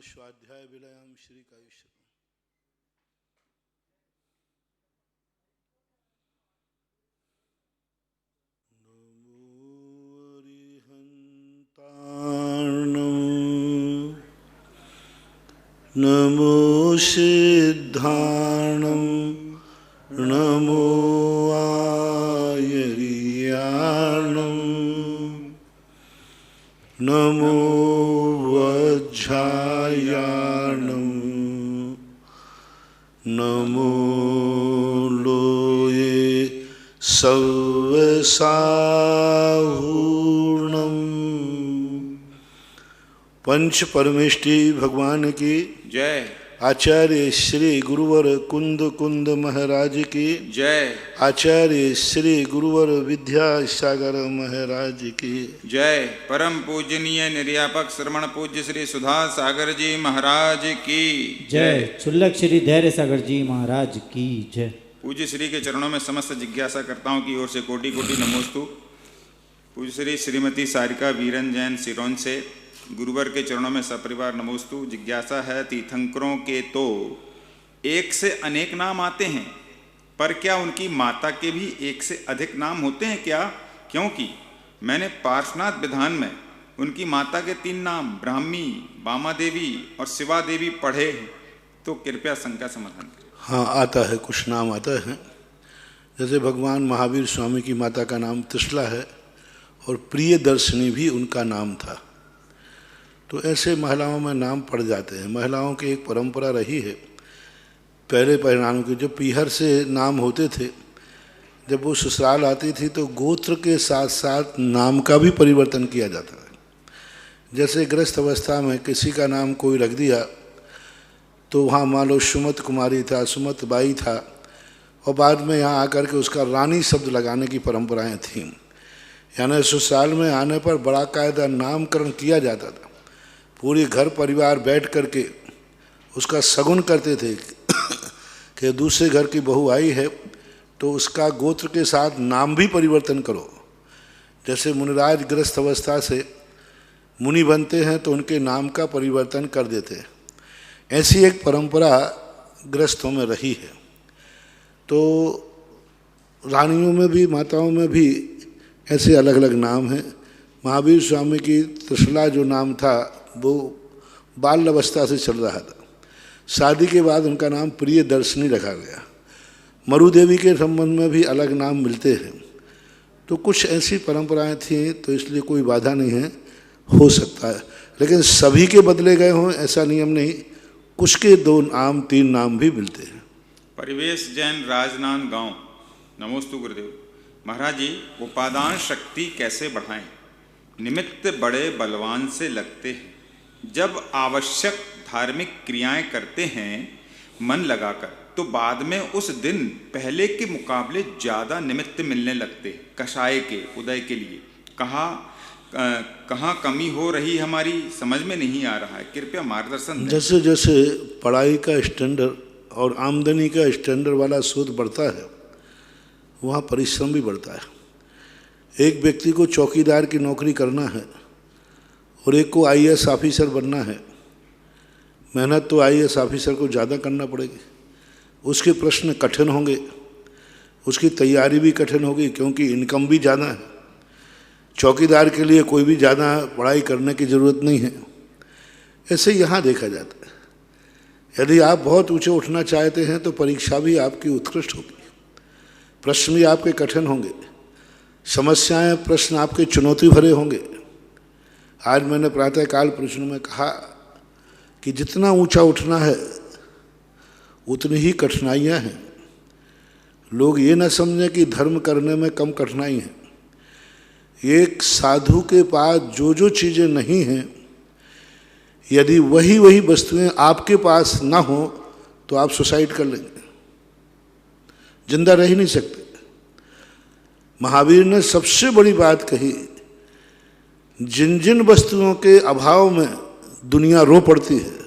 स्वाध्याय विलयम श्री कायुष्य। नमो अरिहन्तार्णं नमो सिद्धार्णं नमो आयर्याणं नमो वज्रायाणं नमो लोये सव्यसाहूर्णं। पंच परमेष्टि भगवान की जय। आचार्य श्री गुरुवर कुंद कुंद महाराज की जय। आचार्य श्री गुरुवर विद्यासागर महाराज की जय। परम पूजनीय निर्यापक श्रमण पूज्य श्री सुधा सागर जी महाराज की जय। चुल्लक श्री धैर्य सागर जी महाराज की जय। पूज्य श्री के चरणों में समस्त जिज्ञासा करताओं की ओर से कोटि कोटि नमोस्तु। पूज्य श्री श्रीमती सारिका वीरन जैन सिरोन से गुरुवर के चरणों में सपरिवार नमोस्तु। जिज्ञासा है, तीर्थंकरों के तो एक से अनेक नाम आते हैं, पर क्या उनकी माता के भी एक से अधिक नाम होते हैं क्या? क्योंकि मैंने पार्श्वनाथ विधान में उनकी माता के 3 नाम ब्राह्मी, बामा देवी और शिवा देवी पढ़े, तो कृपया शंका समाधान करें। हाँ, आता है, कुछ नाम आता है। जैसे भगवान महावीर स्वामी की माता का नाम त्रिशला है और प्रियदर्शिनी भी उनका नाम था। तो ऐसे महिलाओं में नाम पड़ जाते हैं। महिलाओं की एक परंपरा रही है पहले परिणाम की, जो पीहर से नाम होते थे, जब वो ससुराल आती थी तो गोत्र के साथ साथ नाम का भी परिवर्तन किया जाता है। जैसे गृहस्थ अवस्था में किसी का नाम कोई रख दिया तो वहाँ मान लो सुमत कुमारी था, सुमत बाई था, और बाद में यहाँ आकर के उसका रानी शब्द लगाने की परंपराएं थीं। यानी ससुराल में आने पर बड़ा कायदा नामकरण किया जाता था। पूरी घर परिवार बैठ करके उसका शगुन करते थे कि दूसरे घर की बहू आई है तो उसका गोत्र के साथ नाम भी परिवर्तन करो। जैसे मुनिराज गृहस्थ अवस्था से मुनि बनते हैं तो उनके नाम का परिवर्तन कर देते हैं। ऐसी एक परंपरा गृहस्थों में रही है। तो रानियों में भी, माताओं में भी ऐसे अलग अलग नाम हैं। महावीर स्वामी की त्रिशला जो नाम था वो बाल अवस्था से चल रहा था। शादी के बाद उनका नाम प्रियदर्शिनी रखा गया। मरु देवी के संबंध में भी अलग नाम मिलते हैं। तो कुछ ऐसी परंपराएं थीं, तो इसलिए कोई बाधा नहीं है, हो सकता है। लेकिन सभी के बदले गए हों ऐसा नियम नहीं, कुछ के 2 नाम 3 नाम भी मिलते हैं। परिवेश जैन राजनांद गांव, नमोस्तु गुरुदेव। महाराज जी, उपादान शक्ति कैसे बढ़ाएं? निमित्त बड़े बलवान से लगते हैं। जब आवश्यक धार्मिक क्रियाएं करते हैं मन लगाकर, तो बाद में उस दिन पहले के मुकाबले ज़्यादा निमित्त मिलने लगते। कषाय के उदय के लिए कहाँ कमी हो रही हमारी समझ में नहीं आ रहा है, कृपया मार्गदर्शन दें। जैसे जैसे पढ़ाई का स्टैंडर्ड और आमदनी का स्टैंडर्ड वाला शोध बढ़ता है, वहाँ परिश्रम भी बढ़ता है। एक व्यक्ति को चौकीदार की नौकरी करना है और एक को IAS ऑफिसर बनना है। मेहनत तो IAS ऑफिसर को ज़्यादा करना पड़ेगी। उसके प्रश्न कठिन होंगे, उसकी तैयारी भी कठिन होगी, क्योंकि इनकम भी ज़्यादा है। चौकीदार के लिए कोई भी ज़्यादा पढ़ाई करने की ज़रूरत नहीं है। ऐसे यहाँ देखा जाता है। यदि आप बहुत ऊँचे उठना चाहते हैं तो परीक्षा भी आपकी उत्कृष्ट होगी, प्रश्न भी आपके कठिन होंगे, समस्याएं प्रश्न आपके चुनौती भरे होंगे। आज मैंने प्रातःकाल प्रश्न में कहा कि जितना ऊंचा उठना है उतनी ही कठिनाइयां हैं। लोग ये न समझें कि धर्म करने में कम कठिनाई है। एक साधु के पास जो जो चीज़ें नहीं हैं, यदि वही वही वस्तुएं आपके पास ना हो तो आप सुसाइड कर लेंगे, जिंदा रह ही नहीं सकते। महावीर ने सबसे बड़ी बात कही, जिन जिन वस्तुओं के अभाव में दुनिया रो पड़ती है,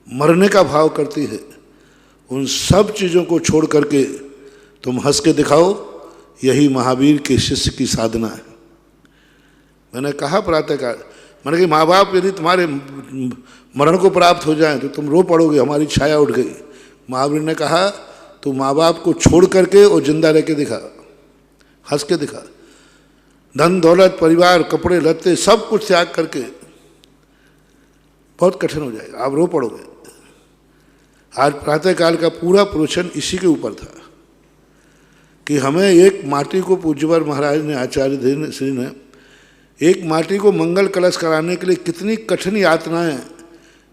मरने का भाव करती है, उन सब चीज़ों को छोड़ करके तुम हंस के दिखाओ, यही महावीर के शिष्य की साधना है। मैंने कहा प्रातःकाल माने कि माँ बाप यदि तुम्हारे मरण को प्राप्त हो जाए तो तुम रो पड़ोगे, हमारी छाया उठ गई। महावीर ने कहा तू माँ बाप को छोड़ करके और जिंदा रह के दिखा, हंस के दिखा। धन दौलत परिवार कपड़े लत्ते सब कुछ त्याग करके, बहुत कठिन हो जाएगा, आप रो पड़ोगे। आज प्रातःकाल का पूरा प्रवचन इसी के ऊपर था कि हमें एक माटी को, पूज्यवर महाराज ने, आचार्य श्री ने एक माटी को मंगल कलश कराने के लिए कितनी कठिन यातनाएं,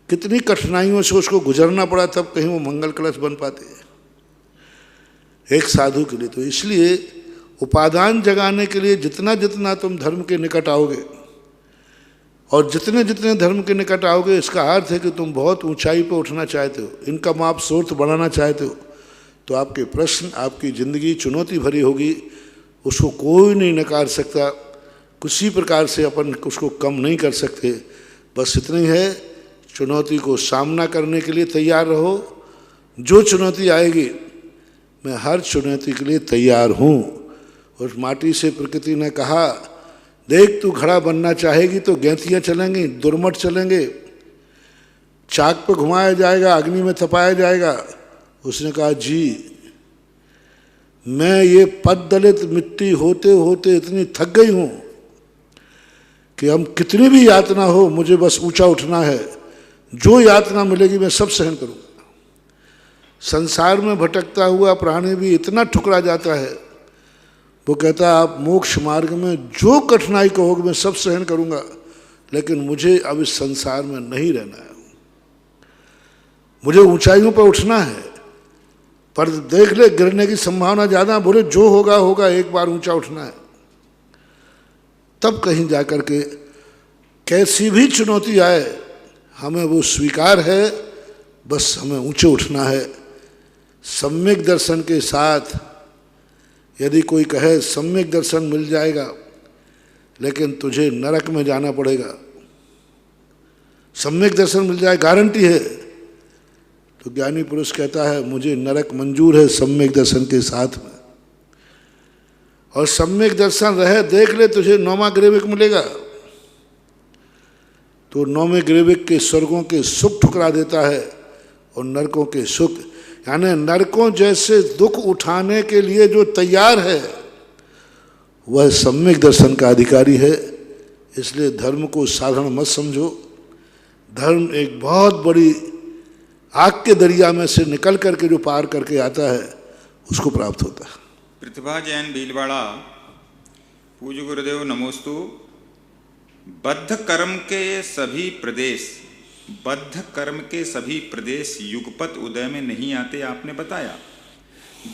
कितनी कठिनाइयों से उसको गुजरना पड़ा, तब कहीं वो मंगल कलश बन पाते हैं एक साधु के लिए। तो इसलिए उपादान जगाने के लिए जितना जितना तुम धर्म के निकट आओगे और जितने जितने धर्म के निकट आओगे, इसका अर्थ है कि तुम बहुत ऊंचाई पर उठना चाहते हो, इनकम आप सोर्स बढ़ाना चाहते हो, तो आपके प्रश्न, आपकी ज़िंदगी चुनौती भरी होगी, उसको कोई नहीं नकार सकता, किसी प्रकार से अपन उसको कम नहीं कर सकते। बस इतना ही है, चुनौती को सामना करने के लिए तैयार रहो। जो चुनौती आएगी, मैं हर चुनौती के लिए तैयार हूँ। उस माटी से प्रकृति ने कहा, देख तू घड़ा बनना चाहेगी तो गैंतियाँ चलेंगी, दुर्मट चलेंगे, चाक पे घुमाया जाएगा, अग्नि में तपाया जाएगा। उसने कहा जी, मैं ये पद दलित मिट्टी होते होते इतनी थक गई हूँ कि हम कितनी भी यातना हो, मुझे बस ऊंचा उठना है, जो यातना मिलेगी मैं सब सहन करूँगा। संसार में भटकता हुआ प्राणी भी इतना ठुकरा जाता है, वो कहता है आप मोक्ष मार्ग में जो कठिनाई कहोगे मैं सब सहन करूँगा, लेकिन मुझे अब इस संसार में नहीं रहना है, मुझे ऊंचाइयों पर उठना है। पर देख ले गिरने की संभावना ज़्यादा, बोले जो होगा होगा, एक बार ऊंचा उठना है। तब कहीं जा कर के कैसी भी चुनौती आए, हमें वो स्वीकार है, बस हमें ऊंचे उठना है। सम्यक दर्शन के साथ यदि कोई कहे सम्यक दर्शन मिल जाएगा लेकिन तुझे नरक में जाना पड़ेगा, सम्यक दर्शन मिल जाए गारंटी है, तो ज्ञानी पुरुष कहता है मुझे नरक मंजूर है सम्यक दर्शन के साथ में। और सम्यक दर्शन रहे, देख ले तुझे नौमा ग्रेविक मिलेगा, तो नौवें ग्रेविक के स्वर्गों के सुख ठुकरा देता है और नरकों के सुख, यानी नरकों जैसे दुख उठाने के लिए जो तैयार है वह सम्यक दर्शन का अधिकारी है। इसलिए धर्म को साधारण मत समझो। धर्म एक बहुत बड़ी आग के दरिया में से निकल करके जो पार करके आता है उसको प्राप्त होता है। प्रतिभा जैन भीलवाड़ा, पूज्य गुरुदेव नमोस्तु। बद्ध कर्म के सभी प्रदेश, बद्ध कर्म के सभी प्रदेश युगपत उदय में नहीं आते, आपने बताया।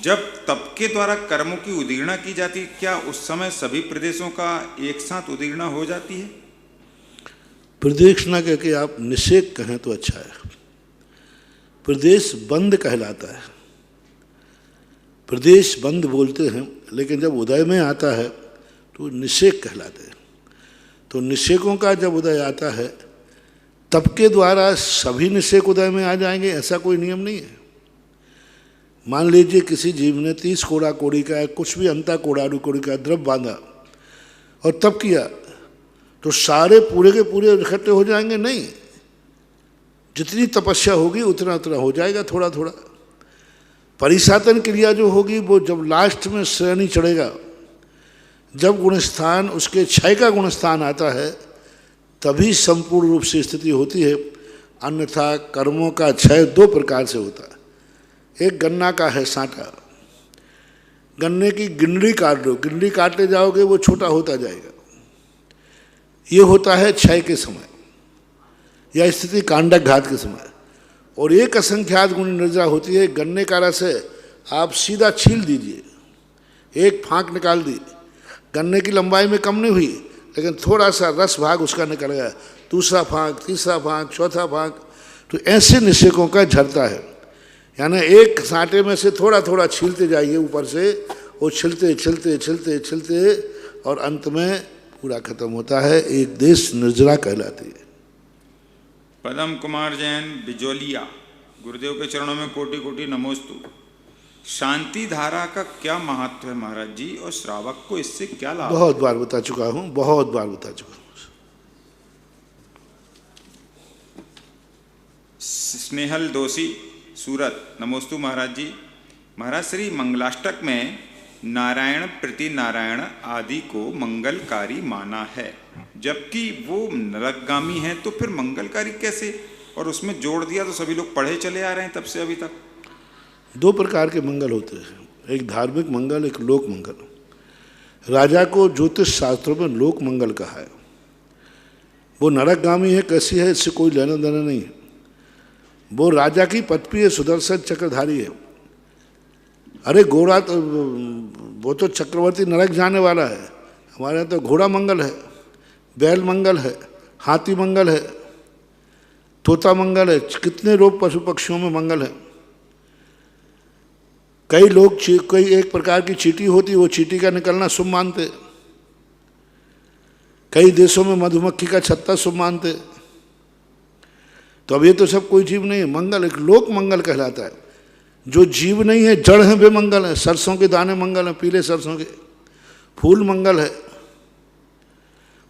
जब तप के द्वारा कर्मों की उदीर्णा की जाती, क्या उस समय सभी प्रदेशों का एक साथ उदीर्णा हो जाती है? प्रदेश ना कह के आप निषेक कहें तो अच्छा है। प्रदेश बंद कहलाता है, प्रदेश बंद बोलते हैं, लेकिन जब उदय में आता है तो निषेक कहलाते हैं। तो निषेकों का जब उदय आता है तप के द्वारा सभी निषेक उदय में आ जाएंगे, ऐसा कोई नियम नहीं है। मान लीजिए किसी जीव ने 30 कोड़ा कोड़ी का, कुछ भी अंता कोड़ारू कोड़ी का द्रव्य बांधा और तप किया, तो सारे पूरे के पूरे इकट्ठे हो जाएंगे? नहीं, जितनी तपस्या होगी उतना उतना हो जाएगा, थोड़ा थोड़ा। परिसातन क्रिया जो होगी वो जब लास्ट में श्रेणी चढ़ेगा, जब गुणस्थान उसके क्षय का गुणस्थान आता है, तभी संपूर्ण रूप से स्थिति होती है। अन्यथा कर्मों का क्षय दो प्रकार से होता है। एक गन्ना का है साँटा, गन्ने की गिंडी काट लो, गिंडी काटते जाओगे वो छोटा होता जाएगा, ये होता है क्षय के समय या स्थिति कांडक घात के समय। और एक असंख्यात गुण निर्जा होती है, गन्ने का रस है, आप सीधा छील दीजिए, एक फाँक निकाल दी, गन्ने की लंबाई में कम नहीं हुई, लेकिन थोड़ा सा रस भाग उसका निकल गया, दूसरा फाँक, तीसरा फाँक, चौथा फाँक। तो ऐसे निषेकों का झरता है, यानी एक साँटे में से थोड़ा थोड़ा छीलते जाइए ऊपर से, वो छिलते छिलते छिलते छिलते और अंत में पूरा खत्म होता है। एक देश निर्जरा कहलाती है। पदम कुमार जैन बिजोलिया, गुरुदेव के चरणों में कोटि कोटि नमोस्तु। शांति धारा का क्या महत्व है महाराज जी, और श्रावक को इससे क्या लाभ? बहुत बार बता चुका हूँ, बहुत बार बता चुका हूँ। स्नेहल दोषी सूरत, नमोस्तु महाराज जी। महाराज, श्री मंगलाष्टक में नारायण प्रति नारायण आदि को मंगलकारी माना है, जबकि वो नरकगामी है, तो फिर मंगलकारी कैसे? और उसमें जोड़ दिया तो सभी लोग पढ़े चले आ रहे हैं तब से अभी तक। दो प्रकार के मंगल होते हैं, एक धार्मिक मंगल, एक लोक मंगल। राजा को ज्योतिष शास्त्रों में लोक मंगल कहा है। वो नरकगामी है, कैसी है, इससे कोई लेना देना नहीं है। वो राजा की पदवी है, सुदर्शन चक्रधारी है। अरे घोड़ा तो, वो तो चक्रवर्ती नरक जाने वाला है। हमारे यहाँ तो घोड़ा मंगल है, बैल मंगल है, हाथी मंगल है, तोता मंगल है, कितने लोग पशु पक्षियों में मंगल है। कई लोग कोई एक प्रकार की चींटी होती, वो चींटी का निकलना शुभ मानते। कई देशों में मधुमक्खी का छत्ता शुभ मानते। तो अब ये तो सब कोई जीव नहीं है। मंगल एक लोक मंगल कहलाता है। जो जीव नहीं है, जड़ है, वे मंगल है। सरसों के दाने मंगल हैं, पीले सरसों के। फूल मंगल है,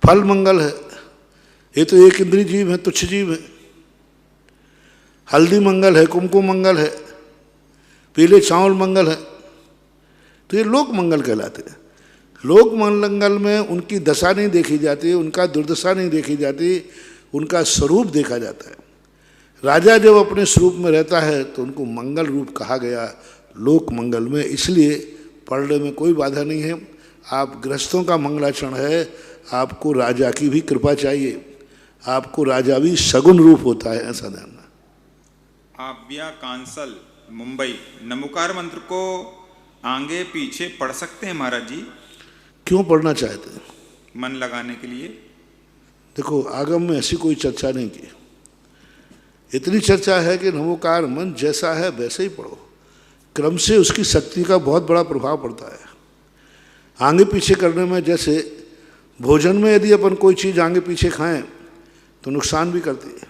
फल मंगल है। ये तो एक इंद्रिय जीव है, तुच्छ जीव है। हल्दी मंगल है, कुमकुम मंगल है, पीले चावल मंगल है। तो ये लोक मंगल कहलाते हैं। लोक मंगल में उनकी दशा नहीं देखी जाती, उनका दुर्दशा नहीं देखी जाती, उनका स्वरूप देखा जाता है। राजा जब अपने स्वरूप में रहता है तो उनको मंगल रूप कहा गया लोक मंगल में। इसलिए पढ़ने में कोई बाधा नहीं है। आप गृहस्थों का मंगलाचरण है, आपको राजा की भी कृपा चाहिए। आपको राजा भी सगुण रूप होता है, ऐसा जानना। आव्या कांसल, मुंबई, नमोकार मंत्र को आगे पीछे पढ़ सकते हैं महाराज जी? क्यों पढ़ना चाहते हैं? मन लगाने के लिए। देखो, आगम में ऐसी कोई चर्चा नहीं की। इतनी चर्चा है कि नमोकार मन जैसा है वैसे ही पढ़ो। क्रम से उसकी शक्ति का बहुत बड़ा प्रभाव पड़ता है। आगे पीछे करने में, जैसे भोजन में यदि अपन कोई चीज़ आगे पीछे खाएं तो नुकसान भी करती है।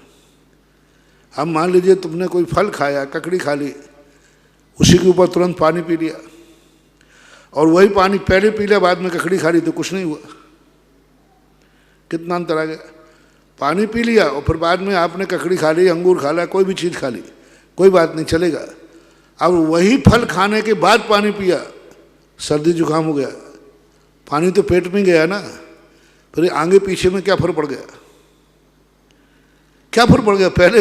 अब मान लीजिए तुमने कोई फल खाया, ककड़ी खा ली, उसी के ऊपर तुरंत पानी पी लिया, और वही पानी पहले पी लिया, बाद में ककड़ी खा ली, तो कुछ नहीं हुआ। कितना अंतर आ गया। पानी पी लिया और फिर बाद में आपने ककड़ी खा ली, अंगूर खा लिया, कोई भी चीज़ खा ली, कोई बात नहीं, चलेगा। अब वही फल खाने के बाद पानी पिया, सर्दी जुकाम हो गया, पानी तो पेट में गया ना, फिर आगे पीछे में क्या फर्क पड़ गया? क्या फर्क पड़ गया? पहले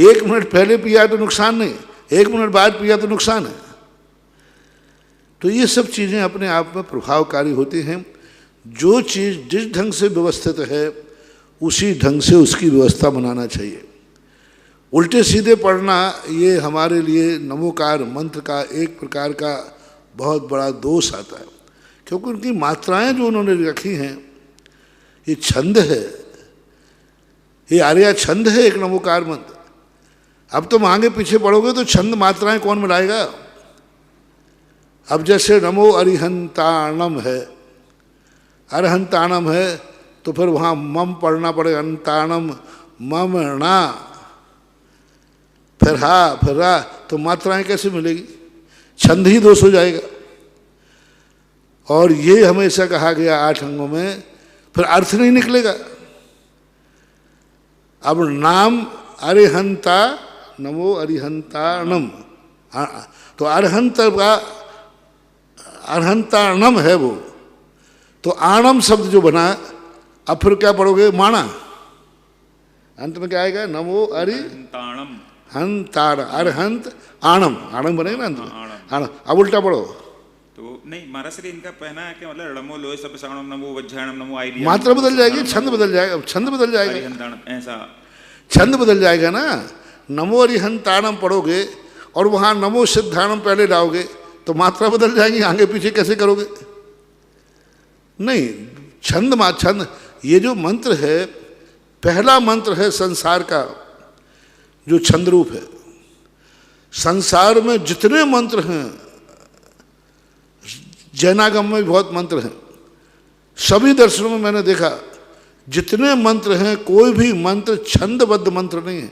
1 मिनट पहले पिया तो नुकसान नहीं, 1 मिनट बाद पिया तो नुकसान है। तो ये सब चीज़ें अपने आप में प्रभावकारी होती हैं। जो चीज़ जिस ढंग से व्यवस्थित है उसी ढंग से उसकी व्यवस्था बनाना चाहिए। उल्टे सीधे पढ़ना ये हमारे लिए नमोकार मंत्र का एक प्रकार का बहुत बड़ा दोष आता है, क्योंकि उनकी मात्राएं जो उन्होंने रखी हैं, ये छंद है, ये आर्या छंद है एक नमोकार मंत्र। अब तुम आगे पीछे पढ़ोगे तो छंद मात्राएं कौन मिलाएगा? अब जैसे नमो अरिहंताणम है, अरहंताणम है, तो फिर वहाँ मम पढ़ना पड़ेगा, अंताणम मम ना, फिर हा, तो मात्राएं कैसे मिलेगी? छंद ही दोष हो जाएगा। और ये हमेशा कहा गया 8 अंगों में, फिर अर्थ नहीं निकलेगा। अब नाम अरिहंता, नमो अरिहंताणम, तो अरहंत का अरहंताणम है वो, तो आणम शब्द जो बना, अब फिर क्या पढ़ोगे? माणा। अंत में क्या आएगा? नमो अरिहंताणम, हंताण, अरहंत आणम, आणम बनेगा ना अंत में, आणम। अब उल्टा पढ़ो तो नहीं महाराज, श्री इनका पहना है कि मतलब रमो लोहे सब साणम, नमो वज्जायणम, नमो आइडिया, मात्रा बदल जाएगी, छंद बदल जाएगा, छंद बदल जाएगा, ऐसा छंद बदल जाएगा ना। नमो अरिहंताणम पढ़ोगे और वहाँ नमो सिद्धाणम पहले लाओगे तो मात्रा बदल जाएगी, आगे पीछे कैसे करोगे? नहीं, छंद ये जो मंत्र है, पहला मंत्र है संसार का जो छंद रूप है। संसार में जितने मंत्र हैं, जैनागम में भी बहुत मंत्र हैं, सभी दर्शनों में मैंने देखा जितने मंत्र हैं, कोई भी मंत्र छंदबद्ध मंत्र नहीं है।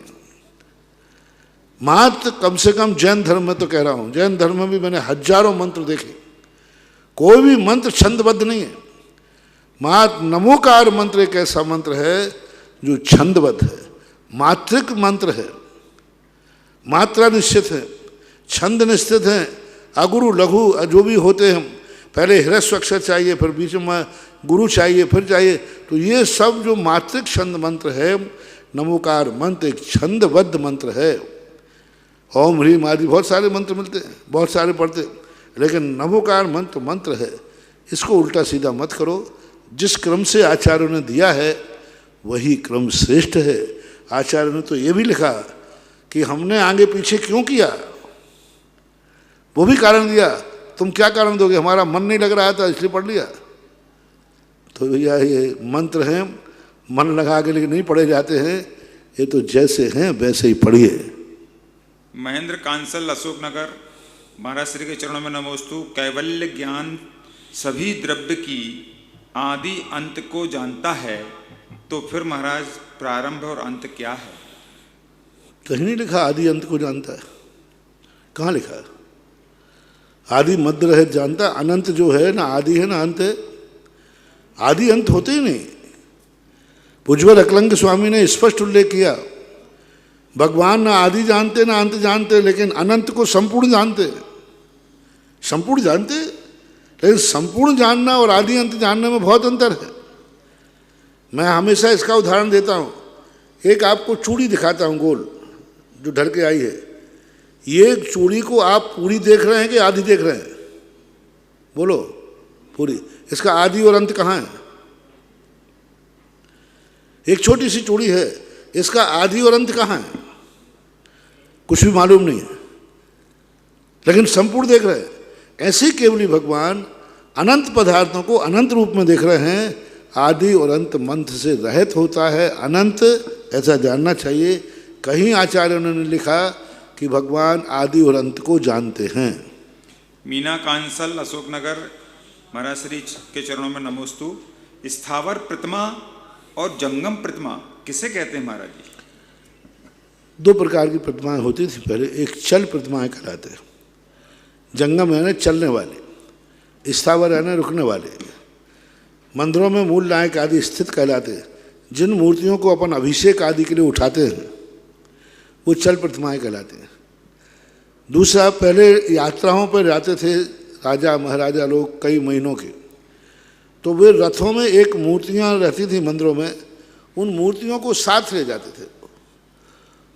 मात्र कम से कम जैन धर्म में तो कह रहा हूँ, जैन धर्म में भी मैंने हजारों मंत्र देखे, कोई भी मंत्र छंदबद्ध नहीं है। मात्र नमोकार मंत्र एक ऐसा मंत्र है जो छंदबद्ध है, मात्रिक मंत्र है। मात्रा निश्चित है, छंद निश्चित हैं, अगुरु लघु जो भी होते हैं, पहले ह्रस्व अक्षर चाहिए, फिर बीच में गुरु चाहिए, फिर चाहिए। तो ये सब जो मात्रिक छंद मंत्र है, नमोकार मंत्र एक छंदबद्ध मंत्र है। ओम ह्रीम आदि बहुत सारे मंत्र मिलते हैं, बहुत सारे पढ़ते, लेकिन नमोकार मंत्र है। इसको उल्टा सीधा मत करो। जिस क्रम से आचार्यों ने दिया है वही क्रम श्रेष्ठ है। आचार्य ने तो ये भी लिखा कि हमने आगे पीछे क्यों किया, वो भी कारण दिया। तुम क्या कारण दोगे, हमारा मन नहीं लग रहा था इसलिए पढ़ लिया। तो भैया ये मंत्र हैं, मन लगा के लेकिन नहीं पढ़े जाते हैं, ये तो जैसे हैं वैसे ही पढ़िए। महेंद्र कांसल अशोकनगर, महाराज श्री के चरणों में नमोस्तु। कैवल्य ज्ञान सभी द्रव्य की आदि अंत को जानता है, तो फिर महाराज प्रारंभ और अंत क्या है? कहीं नहीं लिखा आदि अंत को जानता है, कहाँ लिखा है? आदि मध्य रहित जानता, अनंत जो है ना आदि है ना अंत है, आदि अंत होते ही नहीं। उज्ज्वल अकलंक स्वामी ने स्पष्ट उल्लेख किया, भगवान ना आदि जानते ना अंत जानते, लेकिन अनंत को संपूर्ण जानते। संपूर्ण जानते, लेकिन संपूर्ण जानना और आदि अंत जानने में बहुत अंतर है। मैं हमेशा इसका उदाहरण देता हूँ। एक आपको चूड़ी दिखाता हूँ गोल, जो ढल के आई है। ये चूड़ी को आप पूरी देख रहे हैं कि आदि देख रहे हैं? बोलो, पूरी। इसका आदि और अंत कहाँ है? एक छोटी सी चूड़ी है, इसका आदि और अंत कहाँ है? कुछ भी मालूम नहीं है, लेकिन संपूर्ण देख रहे हैं। ऐसे केवली भगवान अनंत पदार्थों को अनंत रूप में देख रहे हैं। आदि और अंत मंत्र से रहित होता है अनंत, ऐसा जानना चाहिए। कहीं आचार्यों ने लिखा कि भगवान आदि और अंत को जानते हैं। मीना कांसल अशोकनगर, महाराज श्री के चरणों में नमोस्तु। स्थावर प्रतिमा और जंगम प्रतिमा किसे कहते हैं महाराज जी? दो प्रकार की प्रतिमाएं होती थी पहले। एक चल प्रतिमाएं कहलाते हैं, जंगम है ना चलने वाले, स्थावर है ना रुकने वाले। मंदिरों में मूल नायक आदि स्थित कहलाते हैं। जिन मूर्तियों को अपन अभिषेक आदि के लिए उठाते हैं वो चल प्रतिमाएं कहलाते हैं। दूसरा, पहले यात्राओं पर जाते थे राजा महाराजा लोग कई महीनों के, तो वे रथों में एक मूर्तियां रहती थी मंदिरों में, उन मूर्तियों को साथ ले जाते थे,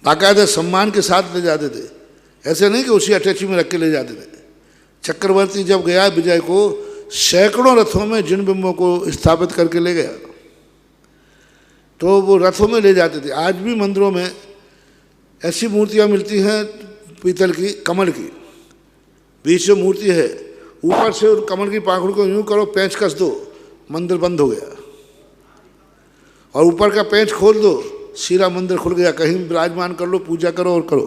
बाकायदा सम्मान के साथ ले जाते थे। ऐसे नहीं कि उसी अटैची में रख के ले जाते थे। चक्रवर्ती जब गया विजय को, सैकड़ों रथों में जिन बिंबों को स्थापित करके ले गया, तो वो रथों में ले जाते थे। आज भी मंदिरों में ऐसी मूर्तियां मिलती हैं पीतल की, कमल की, बीच में मूर्ति है, ऊपर से उस कमल की पाखुड़ को यूं करो, पेंच कस दो, मंदिर बंद हो गया, और ऊपर का पेंच खोल दो, सीरा मंदिर खुल गया। कहीं विराजमान कर लो, पूजा करो और करो।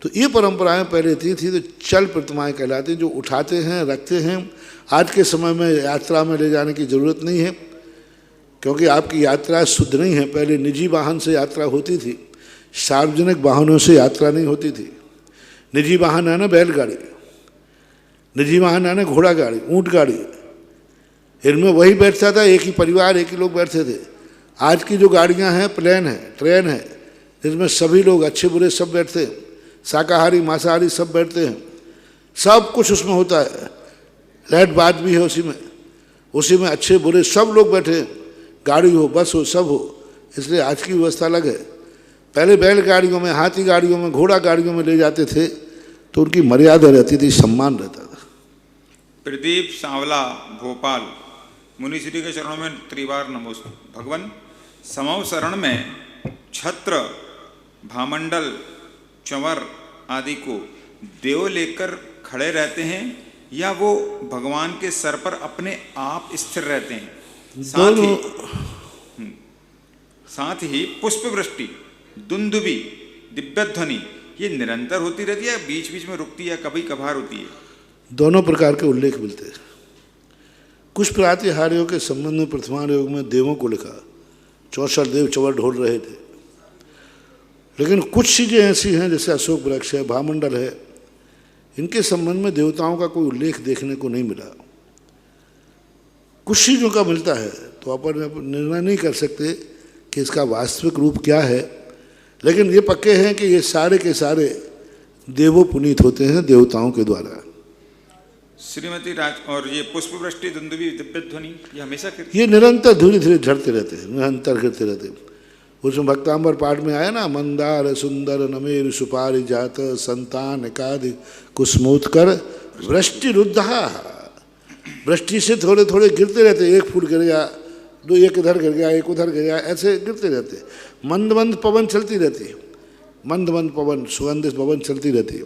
तो ये परंपराएं पहले थी तो चल प्रतिमाएं कहलाती, जो उठाते हैं, रखते हैं। आज के समय में यात्रा में ले जाने की ज़रूरत नहीं है, क्योंकि आपकी यात्रा शुद्ध नहीं है। पहले निजी वाहन से यात्रा होती थी, सार्वजनिक वाहनों से यात्रा नहीं होती थी। निजी वाहन है ना बैलगाड़ी, निजी वाहन है ना घोड़ा गाड़ी, ऊँट गाड़ी, इनमें वही बैठता था, एक ही परिवार, एक ही लोग बैठते थे। आज की जो गाड़ियां हैं, प्लेन है, ट्रेन है, जिसमें सभी लोग अच्छे बुरे सब बैठते हैं, शाकाहारी मांसाहारी सब बैठते हैं, सब कुछ उसमें होता है। लाइट बात भी है उसी में अच्छे बुरे सब लोग बैठे हैं, गाड़ी हो, बस हो, सब हो। इसलिए आज की व्यवस्था अलग है। पहले बैलगाड़ियों में, हाथी गाड़ियों में, घोड़ा गाड़ियों में ले जाते थे, तो उनकी मर्यादा रहती थी, सम्मान रहता था। प्रदीप सांवला भोपाल, मुनिश्री के चरणों में त्रिवार नमोस्तु। भगवान समव शरण में छत्र, भामंडल, चंवर आदि को देव लेकर खड़े रहते हैं, या वो भगवान के सर पर अपने आप स्थिर रहते हैं? साथ ही पुष्प वृष्टि, दुंदुबी, दिव्य ध्वनि ये निरंतर होती रहती है, बीच बीच में रुकती है, कभी कभार होती है? दोनों प्रकार के उल्लेख मिलते हैं। कुछ प्रातिहार्यों के संबंध में प्रथमान योग में देवों को लिखा, 64 देव चंवर ढोल रहे थे। लेकिन कुछ चीज़ें ऐसी हैं, जैसे अशोक वृक्ष है, भामंडल है, इनके संबंध में देवताओं का कोई उल्लेख देखने को नहीं मिला। कुछ चीज़ों का मिलता है, तो अपन निर्णय नहीं कर सकते कि इसका वास्तविक रूप क्या है। लेकिन ये पक्के हैं कि ये सारे के सारे देवो पुनीत होते हैं देवताओं के द्वारा। श्रीमती राज और ये पुष्प वृष्टि दुंदुभी दिव्य ध्वनि ये हमेशा ये निरंतर धीरे धीरे झड़ते रहते हैं, निरंतर गिरते रहते हैं। उसमें भक्तांबर पाठ में आया ना, मंदार सुंदर नमेर सुपारी जात संतान कादि कुसमोत्कर वृष्टि रुद्धा। वृष्टि से थोड़े थोड़े गिरते रहते, एक फूट गिर गया, दो एक इधर गिर गया, एक उधर गिर गया, ऐसे गिरते रहते। मंद मंद पवन चलती रहती है, मंद मंद पवन सुगंधित पवन चलती रहती है।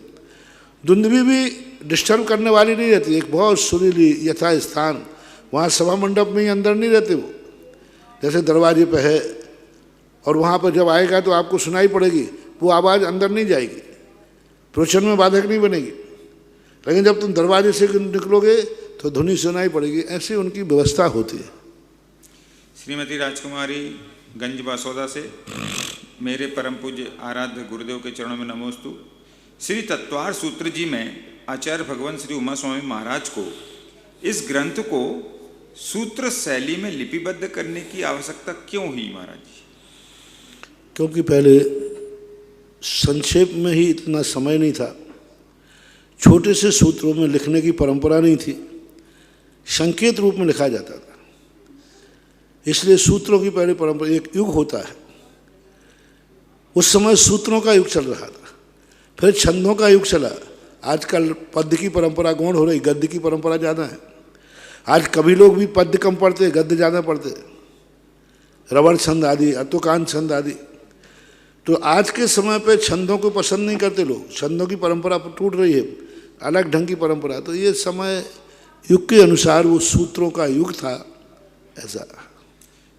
दुंदुभी भी डिस्टर्ब करने वाली नहीं रहती, एक बहुत सुरीली यथा स्थान, वहाँ सभा मंडप में ही अंदर नहीं रहते वो, जैसे दरवाजे पे है और वहाँ पर जब आएगा तो आपको सुनाई पड़ेगी, वो आवाज़ अंदर नहीं जाएगी, प्रवचन में बाधक नहीं बनेगी। लेकिन जब तुम दरवाजे से निकलोगे तो ध्वनि सुनाई पड़ेगी, ऐसी उनकी व्यवस्था होती है। श्रीमती राजकुमारी गंज बासौदा से, मेरे परम पूज्य आराध्य गुरुदेव के चरणों में नमोस्तु। श्री तत्वार सूत्र जी में आचार्य भगवान श्री उमा स्वामी महाराज को इस ग्रंथ को सूत्र शैली में लिपिबद्ध करने की आवश्यकता क्यों हुई महाराज जी? क्योंकि पहले संक्षेप में ही इतना समय नहीं था, छोटे से सूत्रों में लिखने की परंपरा नहीं थी, संकेत रूप में लिखा जाता था। इसलिए सूत्रों की पहले परंपरा, एक युग होता है, उस समय सूत्रों का युग चल रहा था, फिर छंदों का युग चला। आजकल पद्य की परंपरा गौण हो रही, गद्य की परंपरा ज़्यादा है। आज कभी लोग भी पद्य कम पढ़ते, गद्य ज़्यादा पढ़ते, रबड़ छंद आदि, अतुकान छंद आदि। तो आज के समय पे छंदों को पसंद नहीं करते लोग, छंदों की परंपरा टूट रही है, अलग ढंग की परंपरा। तो ये समय युग के अनुसार वो सूत्रों का युग था, ऐसा।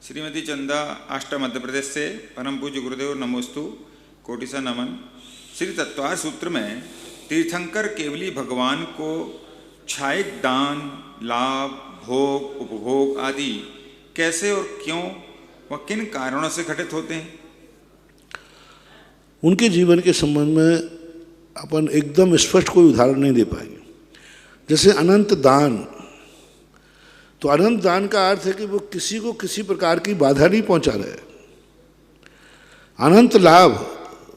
श्रीमती चंदा आष्टा मध्य प्रदेश से, परम पूज्य गुरुदेव नमोस्तु, कोटि सा नमन। श्री तत्वार सूत्र में तीर्थंकर केवली भगवान को क्षायिक दान, लाभ, भोग, उपभोग आदि कैसे और क्यों व किन कारणों से घटित होते हैं? उनके जीवन के संबंध में अपन एकदम स्पष्ट कोई उदाहरण नहीं दे पाएंगे। जैसे अनंत दान, तो अनंत दान का अर्थ है कि वो किसी को किसी प्रकार की बाधा नहीं पहुंचा रहे। अनंत लाभ,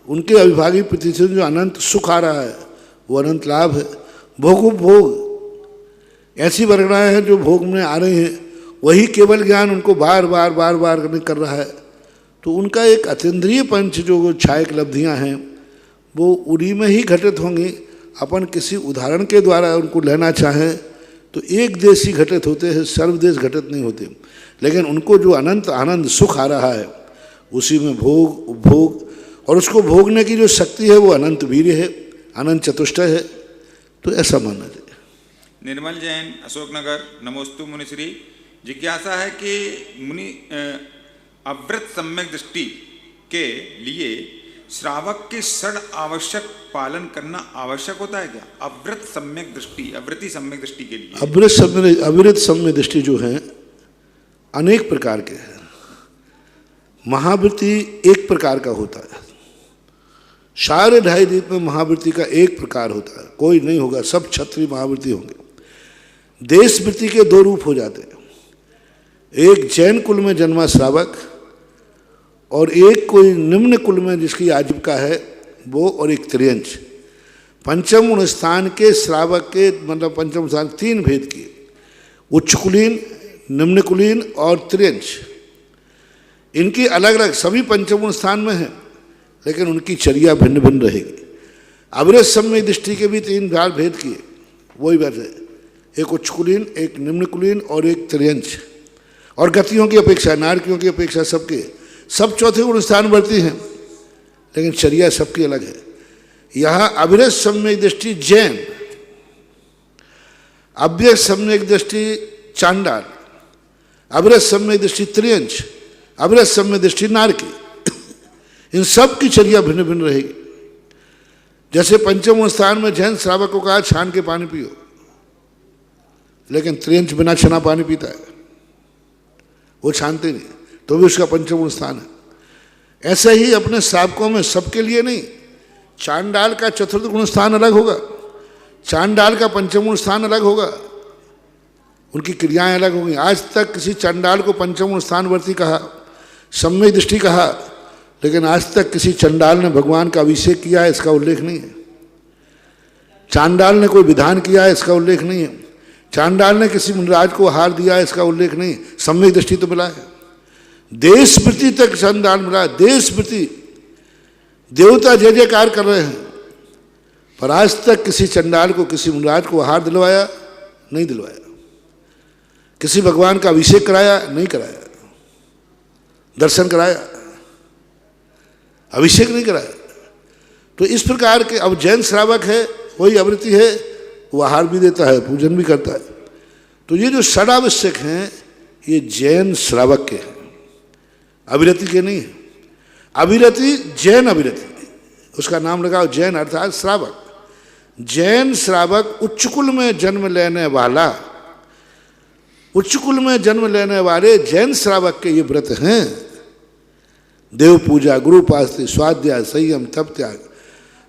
उनके अविभागी प्रति से जो अनंत सुख आ रहा है वो अनंत लाभ है। भोग ऐसी वर्गणाएँ हैं जो भोग में आ रही हैं, वही केवल ज्ञान उनको बार बार कर रहा है। तो उनका एक अतीन्द्रिय पंच जो क्षायक लब्धियाँ हैं वो उन्हीं में ही घटित होंगी। अपन किसी उदाहरण के द्वारा उनको लेना चाहें तो एक देश ही घटित होते हैं, सर्वदेश घटित नहीं होते। लेकिन उनको जो अनंत आनंद सुख आ रहा है उसी में भोग, उपभोग, और उसको भोगने की जो शक्ति है वो अनंत वीर्य है, अनंत चतुष्टय है। तो ऐसा मानना चाहिए। निर्मल जैन अशोकनगर, नमोस्तु मुनिश्री। जिज्ञासा है कि मुनि अव्रत सम्यक दृष्टि के लिए श्रावक के षड आवश्यक पालन करना आवश्यक होता है क्या? अव्रत सम्यक दृष्टि, अवृति सम्यक दृष्टि के लिए अविरत सम्यक दृष्टि जो है अनेक प्रकार के हैं। महावृत्ति एक प्रकार का होता है, सारे 2.5 दीप में महावृत्ति का एक प्रकार होता है, कोई नहीं होगा, सब क्षत्रिय महावृत्ति होंगे। देश वृत्ति के 2 रूप हो जाते हैं, एक जैन कुल में जन्मा श्रावक और एक कोई निम्न कुल में जिसकी आजीविका है वो, और एक त्रियंश। पंचम गुण स्थान के श्रावक के मतलब पंचम स्थान 3 भेद किए, उच्च कुलीन, निम्न कुलीन और त्रियंश। इनकी अलग अलग, सभी पंचम गुण स्थान में है लेकिन उनकी चर्या भिन्न भिन्न रहेगी। अविरत सम्यक दृष्टि के भी 3 बार भेद किए, वही बात है, एक उच्च कुलीन, एक निम्न कुलीन और एक त्रियंश। और गतियों की अपेक्षा, नारकियों की अपेक्षा सबके सब चौथे गुण स्थान बढ़ती हैं लेकिन चर्या सबकी अलग है। यहाँ अविरत सम्यक दृष्टि जैन, अव्यक्त सम्यक दृष्टि चांडाल, अविरत सम्यक दृष्टि त्रियंश, अविरत सम्यक दृष्टि नारकी। इन सब की चर्या भिन्न भिन्न रहेगी। जैसे पंचम स्थान में जैन श्रावक को कहा छान के पानी पियो, लेकिन त्रियंश बिना छना पानी पीता है, वो छानते नहीं, तो भी उसका पंचम स्थान है। ऐसा ही अपने श्रावकों में सबके लिए नहीं, चांडाल का चतुर्थ गुण स्थान अलग होगा, चांडाल का पंचम गुण स्थान अलग होगा, उनकी क्रियाएं अलग होंगी। आज तक किसी चांडाल को पंचम गुण स्थानवर्ती कहा, सम्यक दृष्टि कहा, लेकिन आज तक किसी चंडाल ने भगवान का अभिषेक किया है इसका उल्लेख नहीं है। चांडाल ने कोई विधान किया है इसका उल्लेख नहीं है। चांडाल ने किसी मुनिराज को हार दिया है इसका उल्लेख नहीं। सम्यक दृष्टि तो मिला है, देशभृति तक चांडाल मिला, देशभृति, देवता जय जयकार कर रहे हैं, पर आज तक किसी चंडाल को किसी मुनिराज को हार दिलवाया नहीं दिलवाया, किसी भगवान का अभिषेक कराया नहीं कराया, दर्शन कराया, अभिषेक नहीं कराया। तो इस प्रकार के, अब जैन श्रावक है वही आवृत्ति है, वो आहार भी देता है, पूजन भी करता है। तो ये जो षडावश्यक हैं ये जैन श्रावक के हैं, अविरति के नहीं है। अविरति जैन अविरति, उसका नाम लगाओ जैन अर्थात श्रावक। जैन श्रावक उच्च कुल में जन्म लेने वाला, उच्च कुल में जन्म लेने वाले जैन श्रावक के ये व्रत हैं। देव पूजा, गुरु उपासना, स्वाध्याय, संयम, तप त्याग।